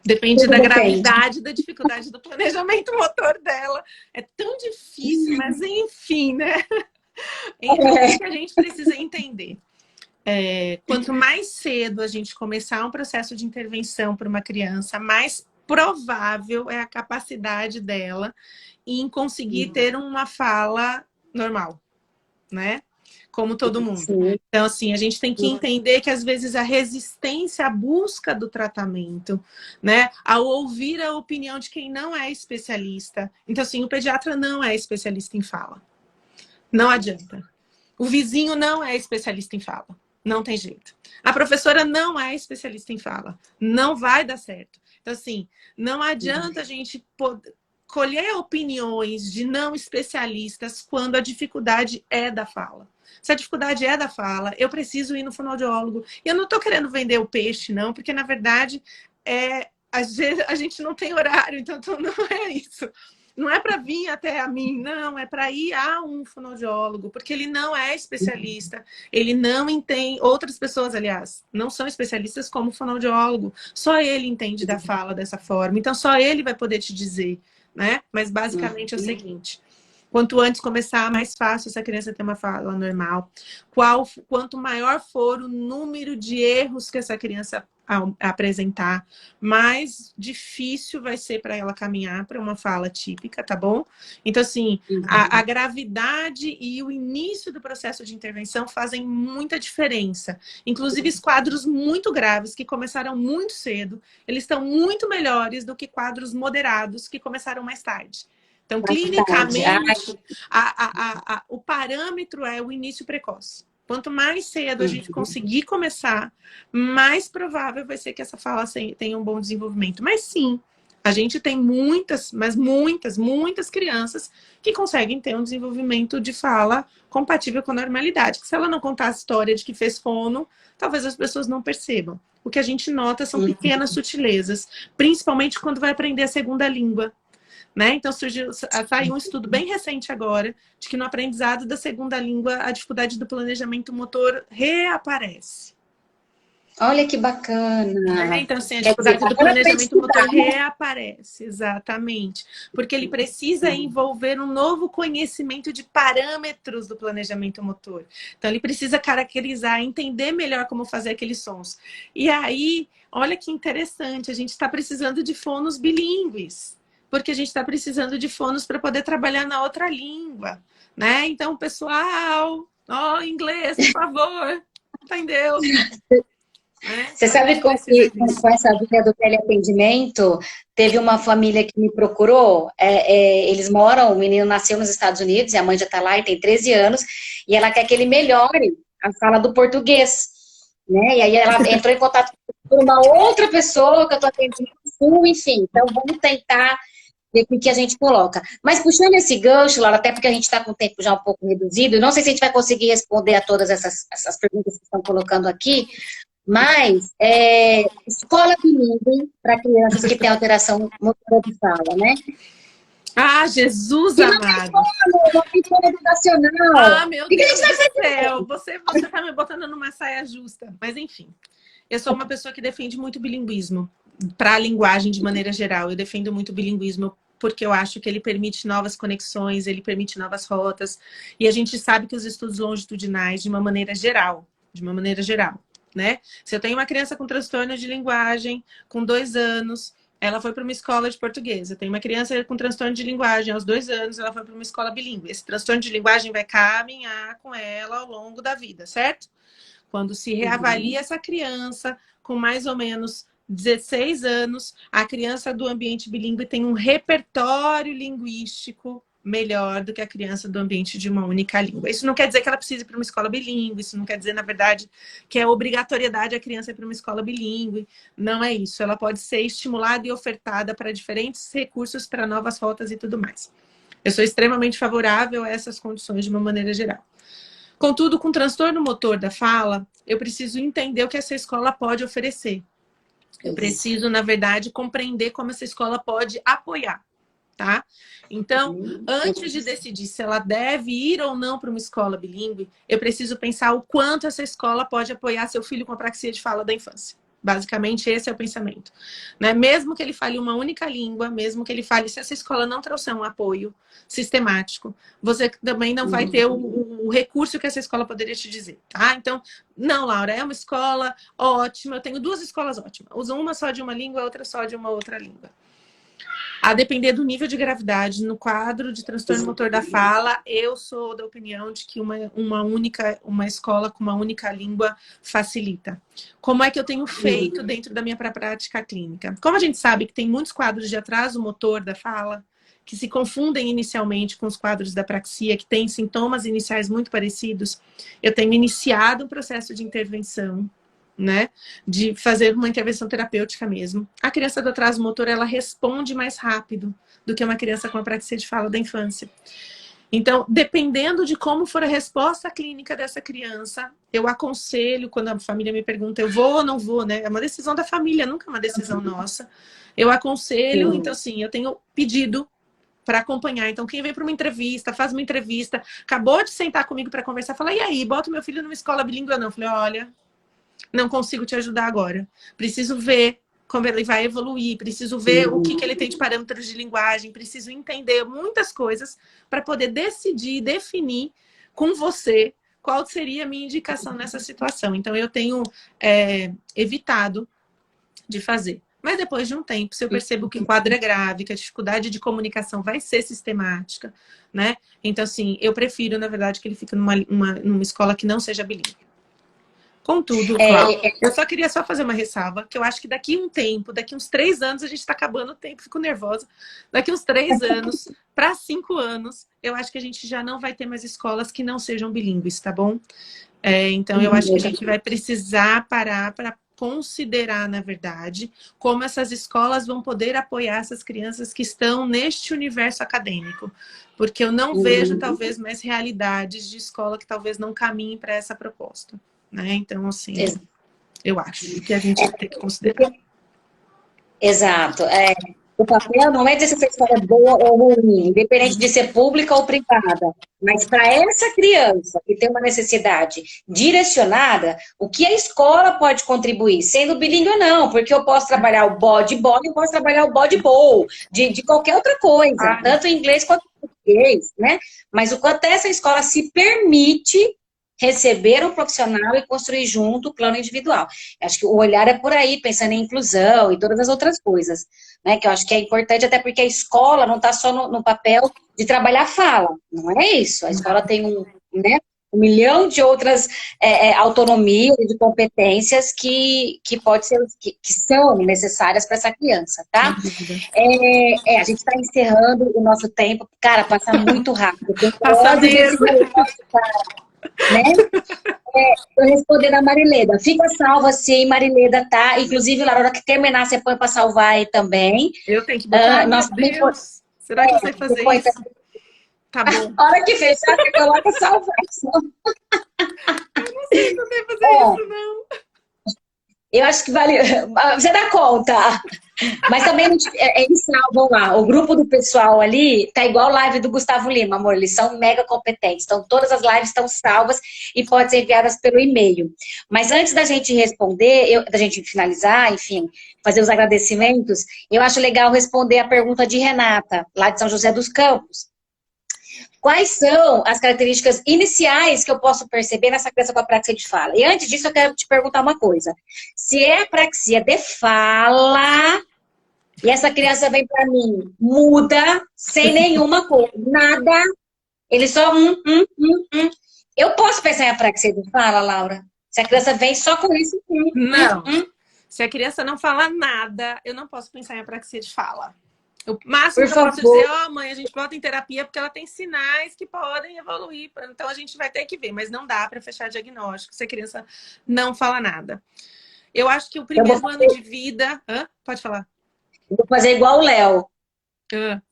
Depende tudo da depende. gravidade, da dificuldade do planejamento motor dela. É tão difícil, mas enfim, né? Então, o que a gente precisa entender? Quanto mais cedo a gente começar um processo de intervenção para uma criança, mais provável é a capacidade dela em conseguir ter uma fala normal, né? Como todo mundo. Sim. Então, assim, a gente tem que entender que, às vezes, a resistência à busca do tratamento, né? Ao ouvir a opinião de quem não é especialista. Então, assim, o pediatra não é especialista em fala. Não adianta. O vizinho não é especialista em fala. Não tem jeito. A professora não é especialista em fala. Não vai dar certo. Então, assim, não adianta a gente colher opiniões de não especialistas quando a dificuldade é da fala. Se a dificuldade é da fala, eu preciso ir no fonoaudiólogo. E eu não estou querendo vender o peixe, não, porque, na verdade, às vezes a gente não tem horário, então não é isso. Não é para vir até a mim, não, é para ir a um fonoaudiólogo, porque ele não é especialista, ele não entende, outras pessoas, aliás, não são especialistas como fonoaudiólogo, só ele entende da fala dessa forma, então só ele vai poder te dizer, né? Mas basicamente é o seguinte: quanto antes começar, mais fácil essa criança ter uma fala normal. Quanto maior for o número de erros que essa criança apresentar, mais difícil vai ser para ela caminhar para uma fala típica, tá bom? Então, assim, a gravidade e o início do processo de intervenção fazem muita diferença. Inclusive, os quadros muito graves, que começaram muito cedo, eles estão muito melhores do que quadros moderados, que começaram mais tarde. Então, clinicamente, o parâmetro é o início precoce. Quanto mais cedo a gente conseguir começar, mais provável vai ser que essa fala tenha um bom desenvolvimento. Mas sim, a gente tem muitas crianças que conseguem ter um desenvolvimento de fala compatível com a normalidade. Que se ela não contar a história de que fez fono, talvez as pessoas não percebam. O que a gente nota são pequenas sutilezas, principalmente quando vai aprender a segunda língua. Né? Então, saiu um estudo bem recente agora, de que no aprendizado da segunda língua, a dificuldade do planejamento motor reaparece. Olha que bacana. Então, assim, a dificuldade do planejamento motor reaparece, exatamente. Porque ele precisa envolver um novo conhecimento de parâmetros do planejamento motor. Então, ele precisa caracterizar, entender melhor como fazer aqueles sons. E aí, olha que interessante, a gente está precisando de fonos bilíngues, porque a gente está precisando de fonos para poder trabalhar na outra língua, né? Então, pessoal, inglês, por favor, entendeu? Você sabe que com essa vida do teleatendimento, teve uma família que me procurou, eles moram, o menino nasceu nos Estados Unidos, e a mãe já está lá e tem 13 anos, e ela quer que ele melhore a fala do português, né? E aí ela entrou em contato com uma outra pessoa que eu estou atendendo, enfim, então vamos tentar ver o que a gente coloca. Mas puxando esse gancho, Laura, até porque a gente está com o tempo já um pouco reduzido, não sei se a gente vai conseguir responder a todas essas perguntas que estão colocando aqui, mas escola bilíngue para crianças que têm alteração motora de fala, né? Ah, Jesus amado! Uma escola educacional. Meu Deus do céu! Você tá me botando numa saia justa. Mas, enfim, eu sou uma pessoa que defende muito bilinguismo para a linguagem de maneira geral. Eu defendo muito bilinguismo porque eu acho que ele permite novas conexões, ele permite novas rotas. E a gente sabe que os estudos longitudinais, de uma maneira geral, né? Se eu tenho uma criança com transtorno de linguagem, com 2 anos, ela foi para uma escola de português. Eu tenho uma criança com transtorno de linguagem, aos 2 anos, ela foi para uma escola bilíngue. Esse transtorno de linguagem vai caminhar com ela ao longo da vida, certo? Quando se reavalia essa criança com mais ou menos 16 anos, a criança do ambiente bilíngue tem um repertório linguístico melhor do que a criança do ambiente de uma única língua. Isso não quer dizer que ela precise ir para uma escola bilíngue, isso não quer dizer, na verdade, que é obrigatoriedade a criança ir para uma escola bilíngue. Não é isso. Ela pode ser estimulada e ofertada para diferentes recursos, para novas rotas e tudo mais. Eu sou extremamente favorável a essas condições de uma maneira geral. Contudo, com transtorno motor da fala, eu preciso entender o que essa escola pode oferecer. Eu preciso, na verdade, compreender como essa escola pode apoiar. tá? Então, Uhum. antes de decidir se ela deve ir ou não para uma escola bilíngue, eu preciso pensar o quanto essa escola pode apoiar seu filho com apraxia de fala da infância. Basicamente, esse é o pensamento. Né? Mesmo que ele fale uma única língua, mesmo que ele fale, se essa escola não trouxer um apoio sistemático, você também não vai ter o recurso que essa escola poderia te dizer. Tá? Então, não, Laura, é uma escola ótima. Eu tenho 2 escolas ótimas. Usam uma só de uma língua, outra só de uma outra língua. A depender do nível de gravidade, no quadro de transtorno motor da fala, eu sou da opinião de que uma escola com uma única língua facilita. Como é que eu tenho feito dentro da minha prática clínica? Como a gente sabe que tem muitos quadros de atraso motor da fala, que se confundem inicialmente com os quadros da apraxia, que têm sintomas iniciais muito parecidos, eu tenho iniciado um processo de intervenção, né, de fazer uma intervenção terapêutica mesmo. A criança do atraso motor, ela responde mais rápido do que uma criança com apraxia de fala da infância. Então, dependendo de como for a resposta clínica dessa criança, eu aconselho, quando a família me pergunta, eu vou ou não vou, né? É uma decisão da família, nunca é uma decisão nossa. Eu aconselho, então, assim, eu tenho pedido para acompanhar. Então, quem vem para uma entrevista, faz uma entrevista, acabou de sentar comigo para conversar, fala, e aí, bota meu filho numa escola bilíngue ou não? Eu falei, olha, não consigo te ajudar agora. Preciso ver como ele vai evoluir, preciso ver o que ele tem de parâmetros de linguagem, preciso entender muitas coisas para poder decidir, definir com você qual seria a minha indicação nessa situação. Então, eu tenho evitado de fazer. Mas depois de um tempo, se eu percebo que o quadro é grave, que a dificuldade de comunicação vai ser sistemática, né? Então, assim, eu prefiro, na verdade, que ele fique numa escola que não seja bilíngue. Contudo, Cláudia, eu só queria fazer uma ressalva, que eu acho que daqui um tempo, daqui uns 3 anos, a gente está acabando o tempo, fico nervosa. Daqui uns 3 anos para 5 anos, eu acho que a gente já não vai ter mais escolas que não sejam bilíngues, tá bom? Então, eu acho que a gente vai precisar parar para considerar, na verdade, como essas escolas vão poder apoiar essas crianças que estão neste universo acadêmico. Porque eu não vejo, talvez, mais realidades de escola que talvez não caminhem para essa proposta. Né? Então, assim, eu acho que a gente tem que considerar. Exato. O papel não é dizer se a escola é boa ou ruim, independente de ser pública ou privada. Mas para essa criança que tem uma necessidade direcionada, o que a escola pode contribuir, sendo bilíngue ou não, porque eu posso trabalhar o body boy, eu posso trabalhar o body bowl, de qualquer outra coisa, tanto em inglês quanto em português, né? Mas o quanto essa escola se permite receber um profissional e construir junto o plano individual. Acho que o olhar é por aí, pensando em inclusão e todas as outras coisas, né? Que eu acho que é importante, até porque a escola não está só no papel de trabalhar fala, não é isso. A escola tem né, 1 milhão de outras autonomias e de competências que pode ser, que são necessárias para essa criança, tá? A gente está encerrando o nosso tempo. Cara, passa muito rápido. Passa mesmo. Né? Tô respondendo a Marileda. Fica salva sim, Marileda, tá? Inclusive, na hora que terminar, você põe para salvar aí também. Eu tenho que botar, meu Deus. Será que eu sei fazer isso? Tá bom. A hora que fechar, você coloca salvar. Eu não sei se eu sei fazer isso, não. Eu acho que vale... Você dá conta. Mas também eles salvam lá. O grupo do pessoal ali tá igual a live do Gustavo Lima, amor. Eles são mega competentes. Então, todas as lives estão salvas e podem ser enviadas pelo e-mail. Mas antes da gente responder, da gente finalizar, enfim, fazer os agradecimentos, eu acho legal responder a pergunta de Renata, lá de São José dos Campos. Quais são as características iniciais que eu posso perceber nessa criança com apraxia de fala? E antes disso, eu quero te perguntar uma coisa. Se é apraxia de fala e essa criança vem para mim, muda, sem nenhuma coisa, nada, ele só Eu posso pensar em apraxia de fala, Laura? Se a criança vem só com isso? Não. Se a criança não fala nada, eu não posso pensar em apraxia de fala. O máximo que eu posso dizer, mãe, a gente bota em terapia porque ela tem sinais que podem evoluir. Então, a gente vai ter que ver. Mas não dá para fechar diagnóstico se a criança não fala nada. Eu acho que o primeiro ano de vida... Pode falar. Eu vou fazer igual o Léo.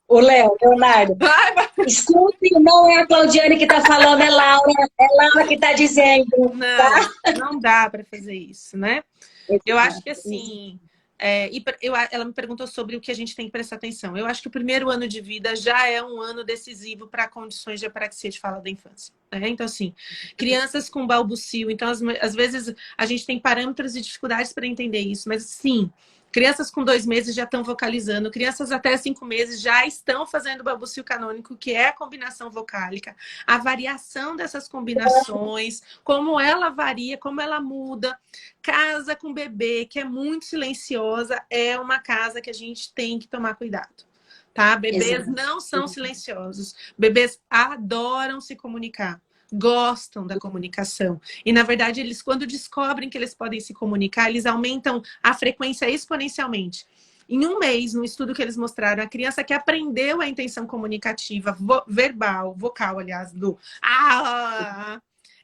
O Leonardo. Escute, não é a Claudiane que está falando, é Laura que está dizendo. Não, não dá para fazer isso, né? Eu acho que assim... Ela me perguntou sobre o que a gente tem que prestar atenção. Eu acho que o primeiro ano de vida já é um ano decisivo para condições de apraxia de fala da infância. Né? Então, assim, crianças com balbucio. Então, às vezes, a gente tem parâmetros e dificuldades para entender isso. Mas, sim, crianças com 2 meses já estão vocalizando. Crianças até 5 meses já estão fazendo balbucio canônico, que é a combinação vocálica. A variação dessas combinações, como ela varia, como ela muda. Casa com bebê, que é muito silenciosa, é uma casa que a gente tem que tomar cuidado, tá? Bebês não são silenciosos. Bebês adoram se comunicar, gostam da comunicação. E, na verdade, eles, quando descobrem que eles podem se comunicar, eles aumentam a frequência exponencialmente. Em um mês, no estudo que eles mostraram, a criança que aprendeu a intenção comunicativa, verbal, vocal, aliás, do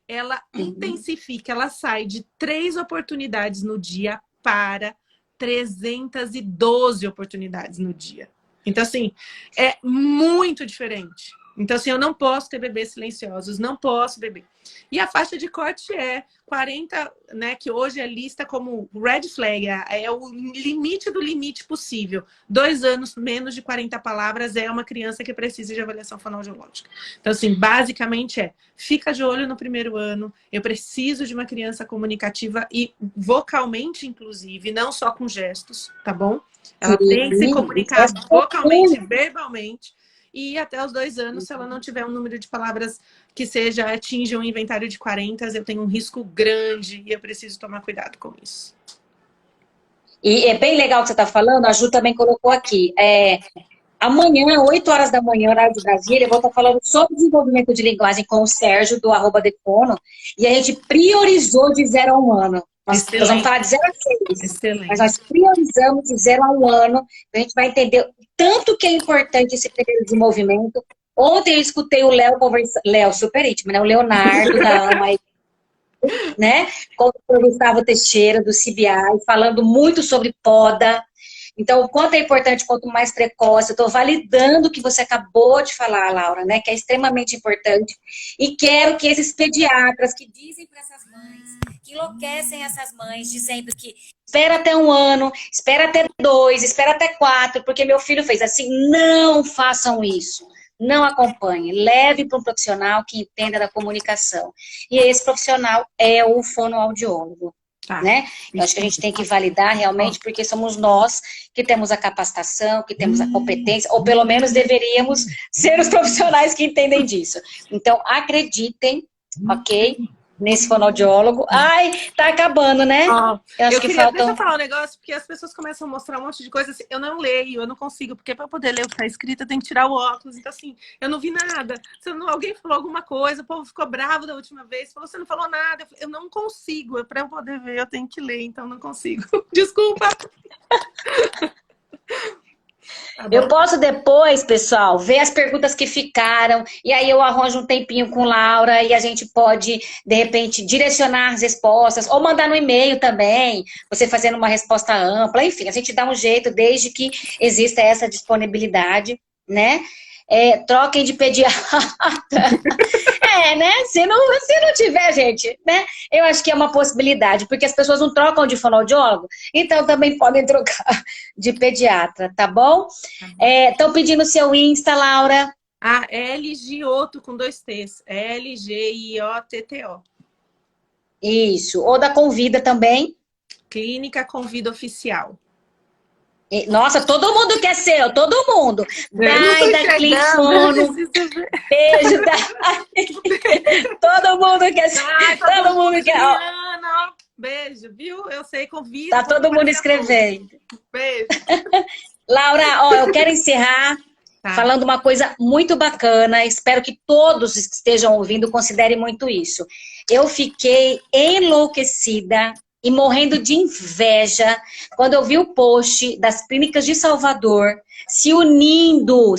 ela intensifica, ela sai de 3 oportunidades no dia para 312 oportunidades no dia. Então, assim, é muito diferente. Então, assim, eu não posso ter bebês silenciosos, não posso beber. E a faixa de corte é 40, né, que hoje é lista como red flag, é o limite do limite possível. 2 anos, menos de 40 palavras, é uma criança que precisa de avaliação fonoaudiológica. Então, assim, basicamente fica de olho no primeiro ano, eu preciso de uma criança comunicativa e vocalmente, inclusive, não só com gestos, tá bom? Ela tem que se comunicar vocalmente, verbalmente. E até os 2 anos, se ela não tiver um número de palavras que atinja um inventário de 40, eu tenho um risco grande e eu preciso tomar cuidado com isso. E é bem legal o que você está falando, a Ju também colocou aqui. Amanhã, 8 horas da manhã, horário de Brasília, eu vou estar falando sobre desenvolvimento de linguagem com o Sérgio, do @defono, e a gente priorizou de 0 a 1 ano. Nós vamos falar de 0 a 6. Excelente. Mas nós priorizamos de 0 a 1 ano, a gente vai entender o tanto que é importante esse período de desenvolvimento. Ontem eu escutei o Léo conversando, Léo, super íntimo, né? O Leonardo da AMA, né? Com o Gustavo Teixeira, do CBI, falando muito sobre poda. Então, o quanto é importante, quanto mais precoce. Eu estou validando o que você acabou de falar, Laura, né? Que é extremamente importante. E quero que esses pediatras que dizem para essas mães, que enlouquecem essas mães, dizendo que espera até 1 ano, espera até 2, espera até 4, porque meu filho fez assim. Não façam isso. Não acompanhe. Leve para um profissional que entenda da comunicação. E esse profissional é o fonoaudiólogo. Né? Eu acho que a gente tem que validar realmente, porque somos nós que temos a capacitação, que temos a competência, ou pelo menos deveríamos ser os profissionais que entendem disso. Então, acreditem, ok? Nesse fonoaudiólogo. Ai, tá acabando, né? Eu acho que faltam... Deixa eu falar um negócio, porque as pessoas começam a mostrar um monte de coisa assim, eu não leio, eu não consigo, porque para poder ler o que tá escrito eu tenho que tirar o óculos, então assim, eu não vi nada. Alguém falou alguma coisa, o povo ficou bravo da última vez, falou, você não falou nada, eu não consigo, para eu poder ver eu tenho que ler, então não consigo. Desculpa. Tá, eu posso depois, pessoal, ver as perguntas que ficaram, e aí eu arranjo um tempinho com Laura e a gente pode, de repente, direcionar as respostas, ou mandar no e-mail também, você fazendo uma resposta ampla, enfim, a gente dá um jeito desde que exista essa disponibilidade, né? Troquem de pediatra. Né? Se não tiver, gente, né? Eu acho que é uma possibilidade, porque as pessoas não trocam de fonoaudiólogo, então também podem trocar de pediatra, tá bom? Estão pedindo seu Insta, Laura. LGIOTTO com 2 T's. LGIOTTO. Isso. Ou da Convida também. Clínica Convida Oficial. Nossa, todo mundo quer ser, todo mundo. Dai da Clifono. Beijo da... Todo mundo quer ser. Todo mundo quer. Beijo, viu? Eu sei, convida. Tá todo mundo escrevendo. Beijo. Laura, eu quero encerrar falando uma coisa muito bacana. Espero que todos que estejam ouvindo considerem muito isso. Eu fiquei enlouquecida e morrendo de inveja quando eu vi o post das clínicas de Salvador se unindo,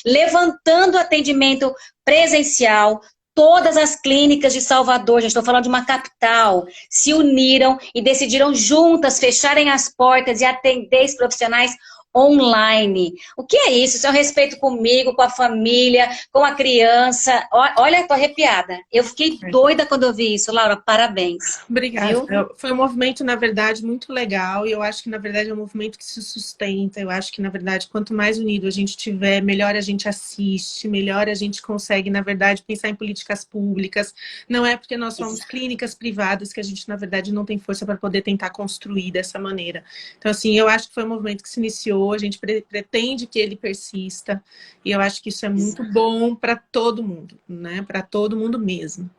levantando atendimento presencial. Todas as clínicas de Salvador, gente, estou falando de uma capital, se uniram e decidiram juntas fecharem as portas e atender os profissionais online. O que é isso? Isso é um respeito comigo, com a família, com a criança. Olha, tô arrepiada. Eu fiquei doida quando eu vi isso, Laura. Parabéns. Obrigada. Viu? Foi um movimento, na verdade, muito legal. E eu acho que, na verdade, é um movimento que se sustenta. Eu acho que, na verdade, quanto mais unido a gente tiver, melhor a gente assiste, melhor a gente consegue, na verdade, pensar em políticas públicas. Não é porque nós somos clínicas privadas que a gente, na verdade, não tem força para poder tentar construir dessa maneira. Então, assim, eu acho que foi um movimento que se iniciou, a gente pretende que ele persista. E eu acho que isso é muito bom para todo mundo, né? Para todo mundo mesmo.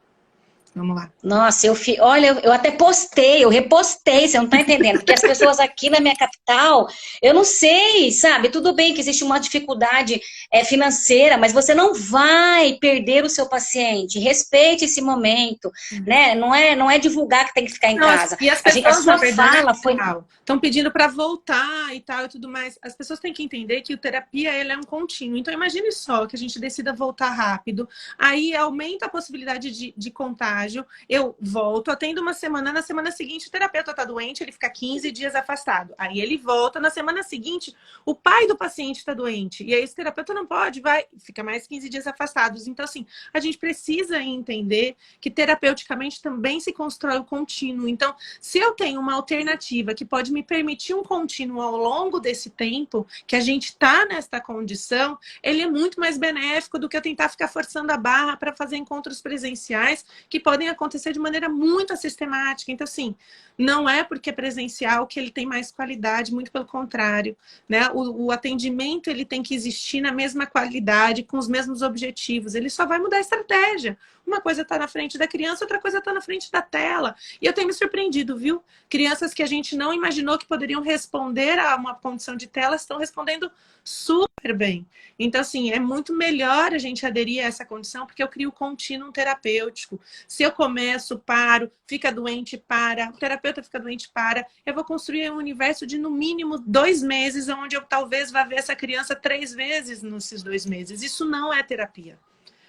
Vamos lá. Nossa, olha, eu até postei, eu repostei, você não tá entendendo, porque as pessoas aqui na minha capital, eu não sei, sabe? Tudo bem que existe uma dificuldade financeira, mas você não vai perder o seu paciente. Respeite esse momento, né? Não é divulgar que tem que ficar em casa. E as A pessoas, na sua verdade, fala foi. estão pedindo para voltar e tal e tudo mais. As pessoas têm que entender que a terapia ele é um contínuo. Então, imagine só que a gente decida voltar rápido, aí aumenta a possibilidade de contágio. Eu volto, atendo uma semana, na semana seguinte o terapeuta está doente, ele fica 15 dias afastado. Aí ele volta, na semana seguinte o pai do paciente está doente. E aí esse terapeuta não pode, fica mais 15 dias afastados. Então, assim, a gente precisa entender que terapeuticamente também se constrói o contínuo. Então, se eu tenho uma alternativa que pode me permitir um contínuo ao longo desse tempo, que a gente está nesta condição, ele é muito mais benéfico do que eu tentar ficar forçando a barra para fazer encontros presenciais que podem acontecer de maneira muito sistemática. Então, assim, não é porque é presencial que ele tem mais qualidade, muito pelo contrário, né? O atendimento ele tem que existir na mesma qualidade, com os mesmos objetivos. Ele só vai mudar a estratégia. Uma coisa está na frente da criança, outra coisa está na frente da tela. E eu tenho me surpreendido, viu? Crianças que a gente não imaginou que poderiam responder a uma condição de tela estão respondendo super bem. Então, assim, é muito melhor a gente aderir a essa condição, porque eu crio contínuo terapêutico. Se eu começo, paro, fica doente, para, o terapeuta fica doente, para, eu vou construir um universo de, no mínimo, 2 meses, onde eu talvez vá ver essa criança 3 vezes nesses 2 meses. Isso não é terapia.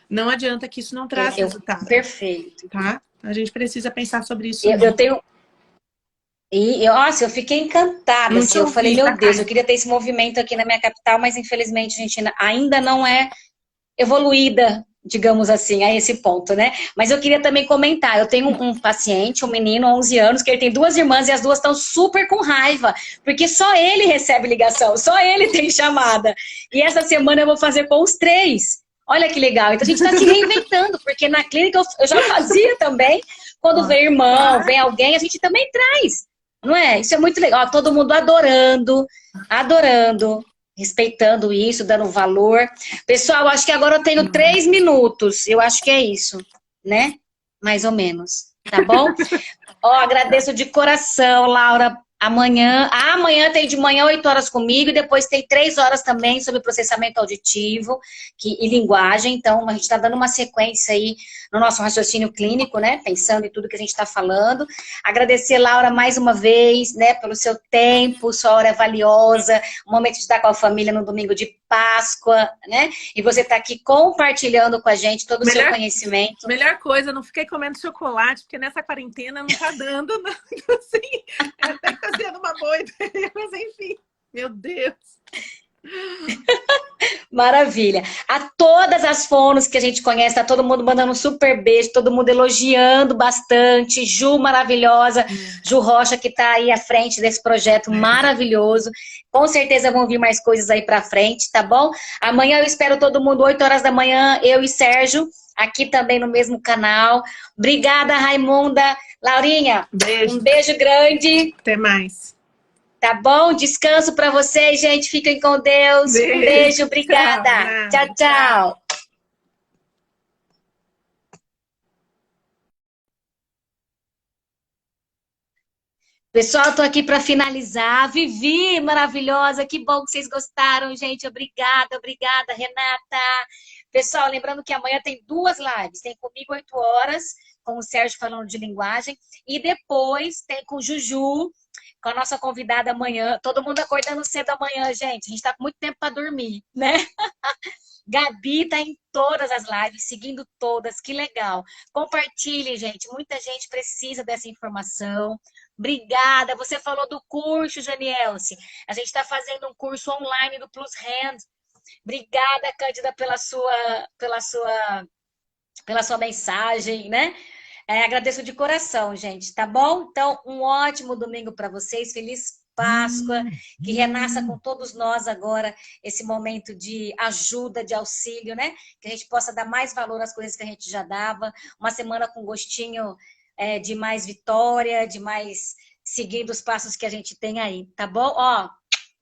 Não adianta que isso não traz resultado. Perfeito. Tá? A gente precisa pensar sobre isso. Eu tenho. Nossa, eu fiquei encantada. Assim, eu falei, meu Deus, eu queria ter esse movimento aqui na minha capital, mas infelizmente a gente ainda não é evoluída, digamos assim, a esse ponto, né? Mas eu queria também comentar, eu tenho um paciente, um menino, 11 anos, que ele tem 2 irmãs e as duas estão super com raiva, porque só ele recebe ligação, só ele tem chamada. E essa semana eu vou fazer com os 3. Olha que legal. Então a gente está se reinventando, porque na clínica eu já fazia também. Quando vem irmão, vem alguém, a gente também traz. Não é? Isso é muito legal. Ó, todo mundo adorando, adorando, respeitando isso, dando valor. Pessoal, acho que agora eu tenho 3 minutos. Eu acho que é isso, né? Mais ou menos. Tá bom? Ó, agradeço de coração, Laura. Amanhã tem de manhã 8 horas comigo e depois tem 3 horas também sobre processamento auditivo e linguagem. Então, a gente está dando uma sequência aí no nosso raciocínio clínico, né? Pensando em tudo que a gente está falando. Agradecer, Laura, mais uma vez, né? Pelo seu tempo, sua hora é valiosa, o momento de estar com a família no domingo de Páscoa, né? E você está aqui compartilhando com a gente todo o seu conhecimento. Melhor coisa, não fiquei comendo chocolate, porque nessa quarentena não tá dando, não. Assim, até que tá sendo uma boa ideia, mas enfim, meu Deus. Maravilha. A todas as fonos que a gente conhece, tá todo mundo mandando um super beijo, todo mundo elogiando bastante. Ju, maravilhosa. Ju Rocha, que tá aí à frente desse projeto maravilhoso. Com certeza vão vir mais coisas aí pra frente, tá bom? Amanhã eu espero todo mundo, 8 horas da manhã, eu e Sérgio, aqui também no mesmo canal. Obrigada, Raimunda. Laurinha, um beijo grande. Até mais. Tá bom? Descanso para vocês, gente. Fiquem com Deus. Um beijo, obrigada. Tchau, tchau. Pessoal, tô aqui para finalizar. Vivi, maravilhosa. Que bom que vocês gostaram, gente. Obrigada, obrigada, Renata. Pessoal, lembrando que amanhã tem 2 lives. Tem comigo 8 horas, com o Sérgio falando de linguagem. E depois tem com o Juju, com a nossa convidada amanhã. Todo mundo acordando cedo amanhã, gente. A gente tá com muito tempo para dormir, né? Gabi tá em todas as lives, seguindo todas. Que legal. Compartilhe, gente. Muita gente precisa dessa informação. Obrigada. Você falou do curso, Janielce. A gente está fazendo um curso online do Plus Hand. Obrigada, Cândida, pela sua mensagem, né? Agradeço de coração, gente, tá bom? Então, um ótimo domingo para vocês, feliz Páscoa, que renasça com todos nós agora esse momento de ajuda, de auxílio, né? Que a gente possa dar mais valor às coisas que a gente já dava, uma semana com gostinho de mais vitória, de mais seguindo os passos que a gente tem aí, tá bom? Ó,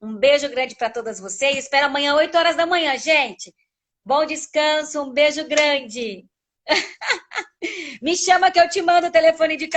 um beijo grande para todas vocês. Espero amanhã, 8 horas da manhã, gente. Bom descanso, um beijo grande. Me chama que eu te mando o telefone de